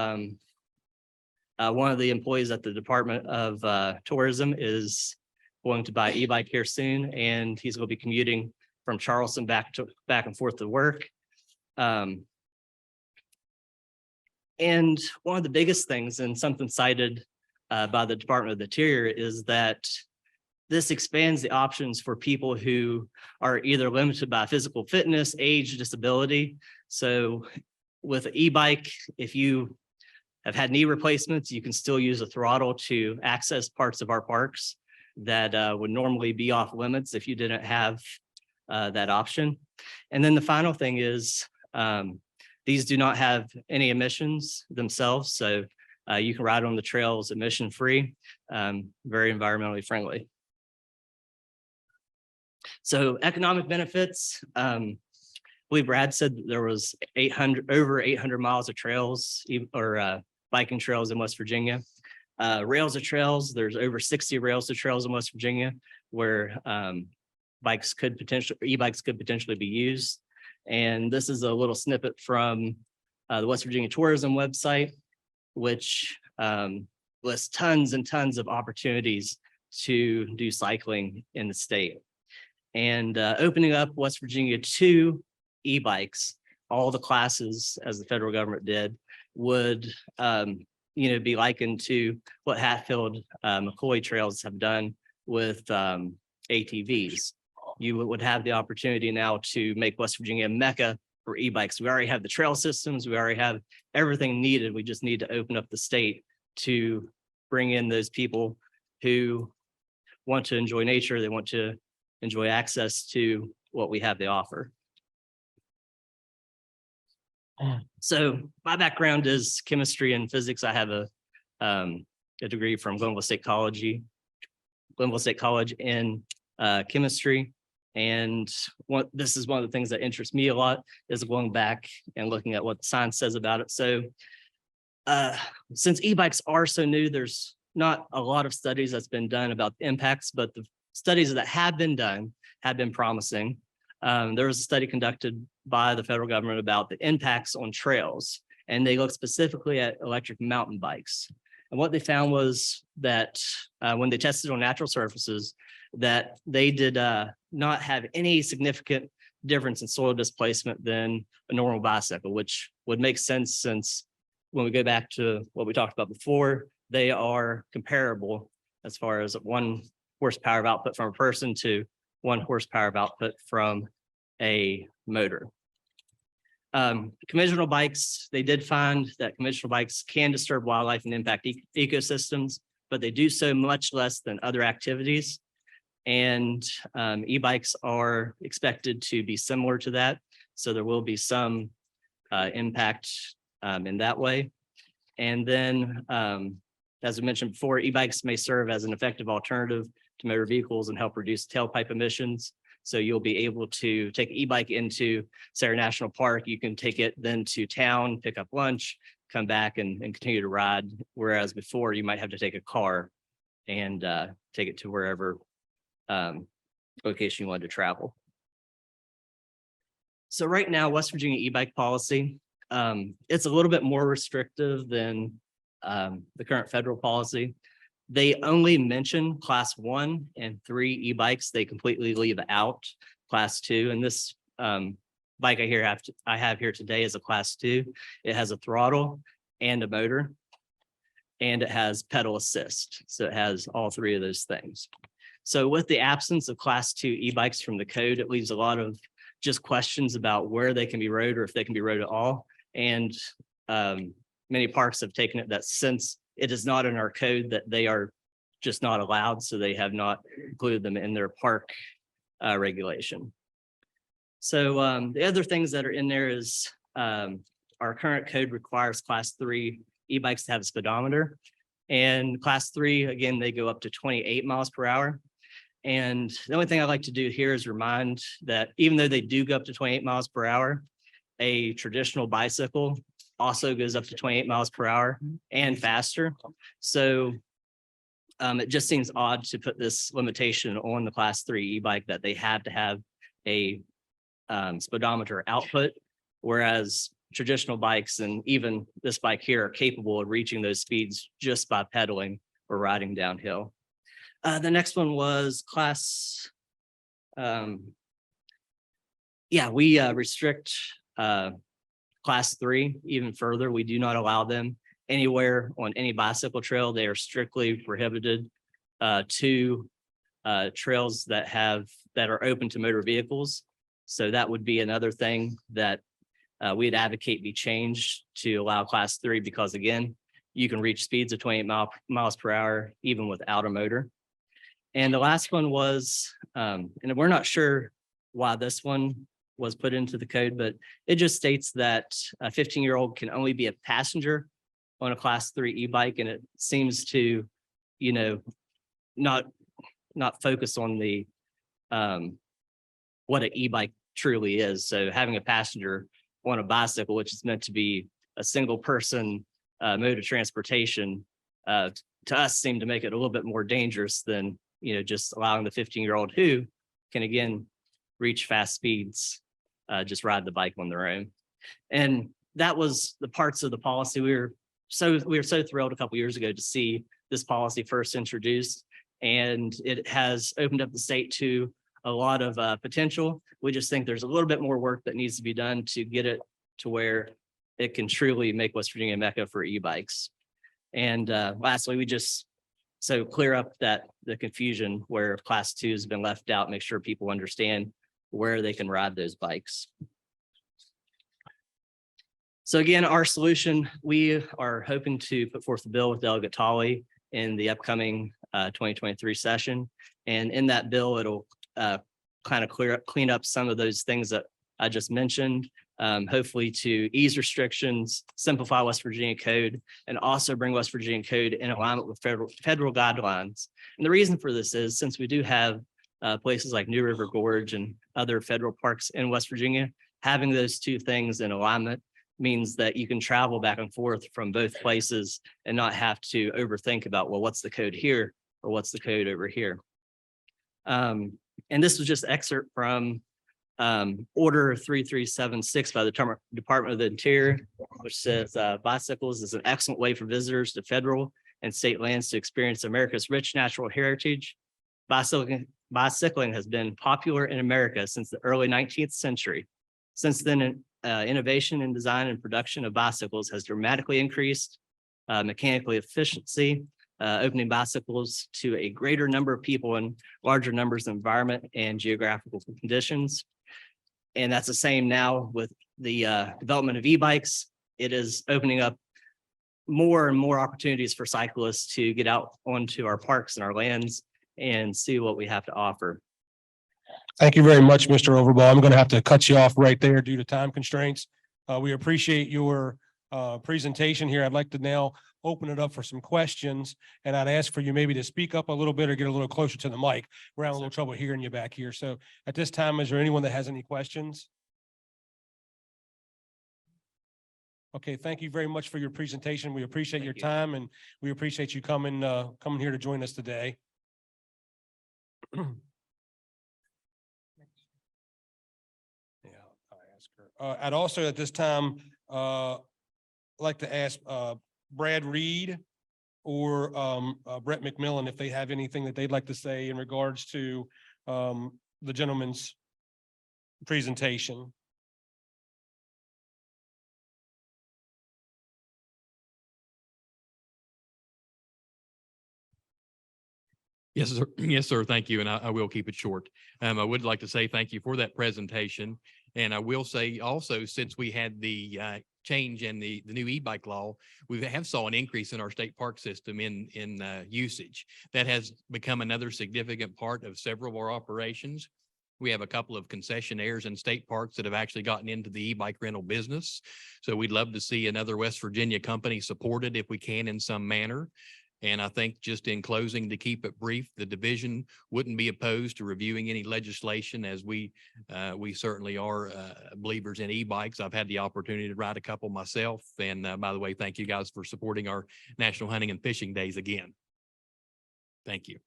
One of the employees at the Department of Tourism is going to buy an e-bike here soon, and he's going to be commuting from Charleston back and forth to work. And one of the biggest things, and something cited by the Department of the Interior, is that this expands the options for people who are either limited by physical fitness, age, disability. So with an e-bike, if you have had knee replacements, you can still use a throttle to access parts of our parks that would normally be off limits if you didn't have that option. And then the final thing is these do not have any emissions themselves. So you can ride on the trails emission free, very environmentally friendly. So economic benefits, I believe Brad said that there was over 800 miles of trails or biking trails in West Virginia. Rails of trails, there's over 60 rails of trails in West Virginia where e-bikes could potentially be used. And this is a little snippet from the West Virginia Tourism website, which lists tons and tons of opportunities to do cycling in the state. And opening up West Virginia to e-bikes, all the classes, as the federal government did, would be likened to what Hatfield McCoy trails have done with ATVs. You would have the opportunity now to make West Virginia a mecca for e-bikes. We already have the trail systems. We already have everything needed. We just need to open up the state to bring in those people who want to enjoy nature. They want to enjoy access to what we have to offer. So my background is chemistry and physics. I have a degree from Glenville State College in chemistry. And this is one of the things that interests me a lot, is going back and looking at what the science says about it. So since e-bikes are so new, there's not a lot of studies that's been done about the impacts, but the studies that have been done have been promising. There was a study conducted by the federal government about the impacts on trails, and they looked specifically at electric mountain bikes. And what they found was that when they tested on natural surfaces, that they did not have any significant difference in soil displacement than a normal bicycle, which would make sense since when we go back to what we talked about before, they are comparable as far as 1 horsepower of output from a person to 1 horsepower of output from a motor. Conventional bikes, they did find that conventional bikes can disturb wildlife and impact ecosystems, but they do so much less than other activities. And e-bikes are expected to be similar to that. So there will be some impact in that way. And then, as I mentioned before, e-bikes may serve as an effective alternative to motor vehicles and help reduce tailpipe emissions. So you'll be able to take an e-bike into Sarah National Park. You can take it then to town, pick up lunch, come back and continue to ride. Whereas before you might have to take a car and take it to wherever location you wanted to travel. So right now, West Virginia e-bike policy, it's a little bit more restrictive than the current federal policy. They only mention class 1 and 3 e-bikes. They completely leave out class 2. And this bike I have here today is a class 2. It has a throttle and a motor, and it has pedal assist. So it has all 3 of those things. So with the absence of class 2 e-bikes from the code, it leaves a lot of just questions about where they can be rode or if they can be rode at all. And many parks have taken it that since it is not in our code, that they are just not allowed. So they have not included them in their park regulation. So the other things that are in there is our current code requires class 3 e-bikes to have a speedometer. And class 3, again, they go up to 28 miles per hour. And the only thing I'd like to do here is remind that even though they do go up to 28 miles per hour, a traditional bicycle also goes up to 28 miles per hour and faster. So it just seems odd to put this limitation on the class 3 e-bike that they have to have a speedometer output, whereas traditional bikes and even this bike here are capable of reaching those speeds just by pedaling or riding downhill. The next one was class. We restrict class 3 even further. We do not allow them anywhere on any bicycle trail. They are strictly prohibited to trails that are open to motor vehicles. So that would be another thing that we'd advocate be changed to allow class 3, because again, you can reach speeds of 28 miles per hour even without a motor. And the last one was, and we're not sure why this one was put into the code, but it just states that a 15-year-old can only be a passenger on a class 3 e-bike. And it seems to, not focus on the what an e-bike truly is. So having a passenger on a bicycle, which is meant to be a single person mode of transportation, to us seemed to make it a little bit more dangerous than, just allowing the 15-year-old who can again reach fast speeds, just ride the bike on their own. And that was the parts of the policy. We were so thrilled a couple years ago to see this policy first introduced, and it has opened up the state to a lot of potential. We just think there's a little bit more work that needs to be done to get it to where it can truly make West Virginia a mecca for e-bikes. And lastly, we just clear up the confusion where class 2 has been left out, make sure people understand where they can ride those bikes. So again, our solution, we are hoping to put forth the bill with Delegate Tolley in the upcoming 2023 session. And in that bill, it'll kind of clean up some of those things that I just mentioned, hopefully to ease restrictions, simplify West Virginia code, and also bring West Virginia code in alignment with federal guidelines. And the reason for this is, since we do have places like New River Gorge and other federal parks in West Virginia, having those two things in alignment means that you can travel back and forth from both places and not have to overthink about, well, what's the code here or what's the code over here. And this was just excerpt from Order 3376 by the Department of the Interior, which says bicycles is an excellent way for visitors to federal and state lands to experience America's rich natural heritage. Bicycling has been popular in America since the early 19th century. Since then, innovation in design and production of bicycles has dramatically increased mechanical efficiency, opening bicycles to a greater number of people in larger numbers of environment and geographical conditions. And that's the same now with the development of e-bikes. It is opening up more and more opportunities for cyclists to get out onto our parks and our lands and see what we have to offer. Thank you very much, Mr. Overbaugh. I'm going to have to cut you off right there due to time constraints. We appreciate your presentation here. I'd like to now open it up for some questions, and I'd ask for you maybe to speak up a little bit or get a little closer to the mic. We're having a little trouble hearing you back here. So at this time, is there anyone that has any questions? Okay, thank you very much for your presentation. We appreciate your time, and we appreciate you coming here to join us today. I'd also at this time like to ask Brad Reed or Brett McMillan if they have anything that they'd like to say in regards to the gentleman's presentation. Yes, sir. Yes, sir. Thank you. And I will keep it short. I would like to say thank you for that presentation. And I will say also, since we had the change in the new e-bike law, we have saw an increase in our state park system in usage. That has become another significant part of several of our operations. We have a couple of concessionaires in state parks that have actually gotten into the e-bike rental business. So we'd love to see another West Virginia company supported if we can in some manner. And I think just in closing, to keep it brief, the division wouldn't be opposed to reviewing any legislation, as we certainly are believers in e-bikes. I've had the opportunity to ride a couple myself. And by the way, thank you guys for supporting our National Hunting and Fishing Days again. Thank you.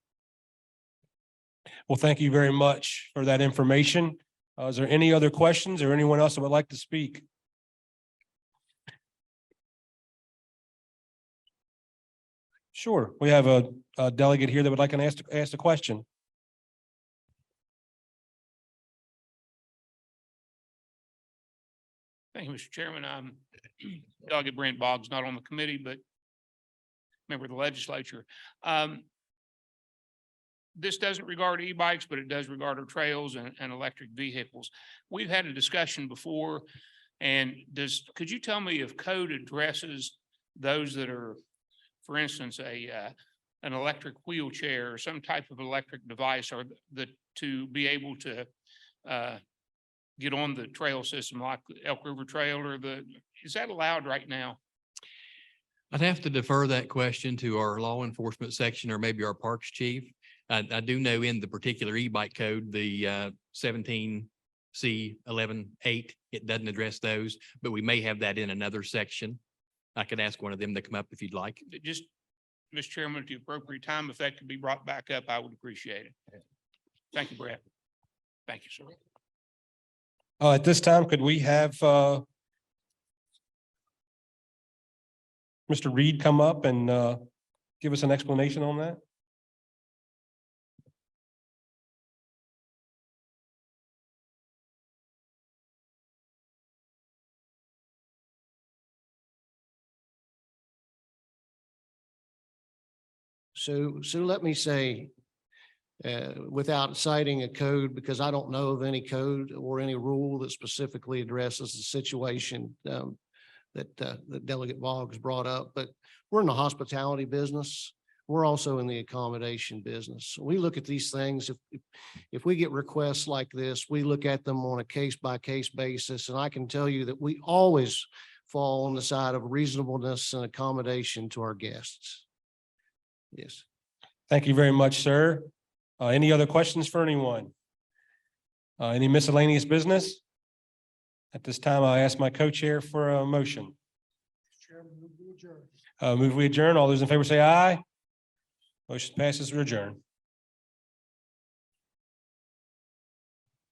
Well, thank you very much for that information. Is there any other questions or anyone else that would like to speak? Sure. We have a delegate here that would like to ask a question. Thank you, Mr. Chairman. I'm Delegate Brent Boggs, not on the committee, but member of the legislature. This doesn't regard e-bikes, but it does regard our trails and electric vehicles. We've had a discussion before, and could you tell me if code addresses those that are, for instance, an electric wheelchair or some type of electric device, or to be able to get on the trail system like the Elk River Trail, or is that allowed right now? I'd have to defer that question to our law enforcement section or maybe our parks chief. I do know in the particular e-bike code, the 17C11-8, it doesn't address those, but we may have that in another section. I could ask one of them to come up if you'd like. Just, Mr. Chairman, at the appropriate time, if that could be brought back up, I would appreciate it. Thank you, Brett. Thank you, sir. At this time, could we have Mr. Reed come up and give us an explanation on that? So let me say, without citing a code, because I don't know of any code or any rule that specifically addresses the situation that Delegate Boggs brought up, but we're in the hospitality business. We're also in the accommodation business. We look at these things. If we get requests like this, we look at them on a case by case basis. And I can tell you that we always fall on the side of reasonableness and accommodation to our guests. Yes. Thank you very much, sir. Any other questions for anyone? Any miscellaneous business? At this time, I ask my co-chair for a motion. Move we adjourn. All those in favor say aye. Motion passes, we adjourn.